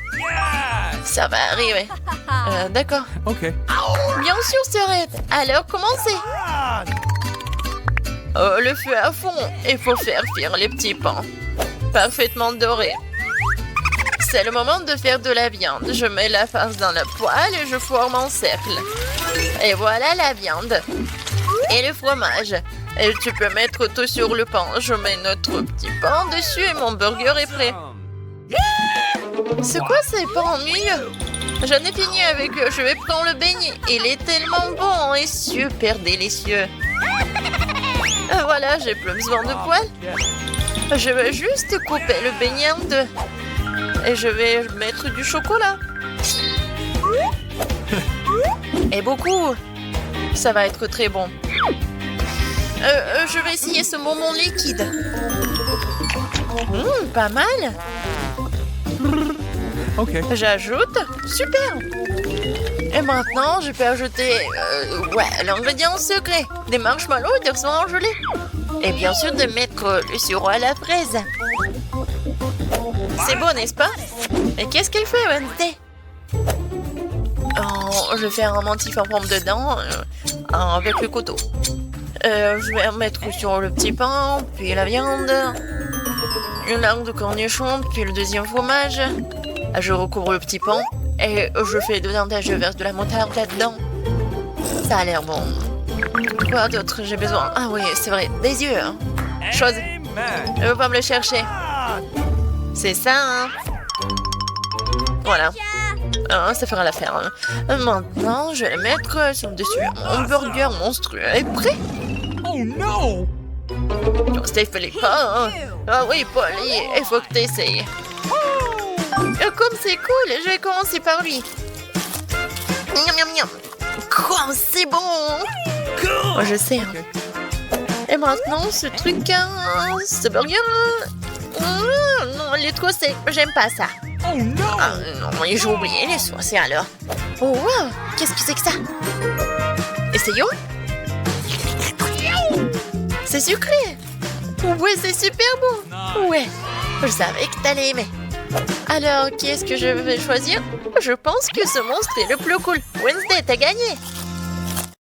Ça va arriver. D'accord. Okay. Bien sûr, Sœurette. Alors, commencez. Le feu à fond. Il faut faire cuire les petits pains. Parfaitement dorés. C'est le moment de faire de la viande. Je mets la farce dans le poêle et je forme en cercle. Et voilà la viande. Et le fromage. Et tu peux mettre tout sur le pain. Je mets notre petit pain dessus et mon burger est prêt. C'est quoi ces pains ennuyeux? J'en ai fini avec eux. Je vais prendre le beignet. Il est tellement bon et super délicieux. Voilà, j'ai plus besoin de poêle. Je vais juste couper le beignet en deux. Et je vais mettre du chocolat. Et beaucoup. Ça va être très bon. Je vais essayer ce bonbon liquide. Pas mal. Okay. J'ajoute. Super. Et maintenant, je peux ajouter l'ingrédient secret. Des marshmallows et des oranges gelées. Et bien sûr, de mettre le sirop à la fraise. C'est beau, n'est-ce pas? Et qu'est-ce qu'elle fait, Wednesday? Oh, je vais faire un mentif en forme de dent avec le couteau. Je vais mettre sur le petit pain, puis la viande, une langue de cornichon, puis le deuxième fromage. Je recouvre le petit pain et je fais dedans de la moutarde là-dedans. Ça a l'air bon. Quoi d'autre j'ai besoin? Ah oui, c'est vrai, des yeux. Hein. Chose. Ne veux pas me le chercher. C'est ça, hein? Voilà. Ça fera l'affaire. Hein. Maintenant, je vais le mettre sur le dessus. Mon burger monstrueux est prêt. Oh no! Stéphanie, pas. Hein. Ah oui, Polly, il faut que tu essayes. Comme c'est cool, je vais commencer par lui. Miam, miam, miam. Quoi, c'est bon. Moi, je sais. Hein. Et maintenant, ce truc, ce burger... non, il est trop sec. J'aime pas ça. Oh no! Ah, non, j'ai oublié les sauces alors. Oh, wow! Qu'est-ce que c'est que ça? Essayons. C'est sucré. Ouais, c'est super bon. Ouais, je savais que t'allais aimer. Alors, qui est-ce que je vais choisir? Je pense que ce monstre est le plus cool. Wednesday, t'as gagné.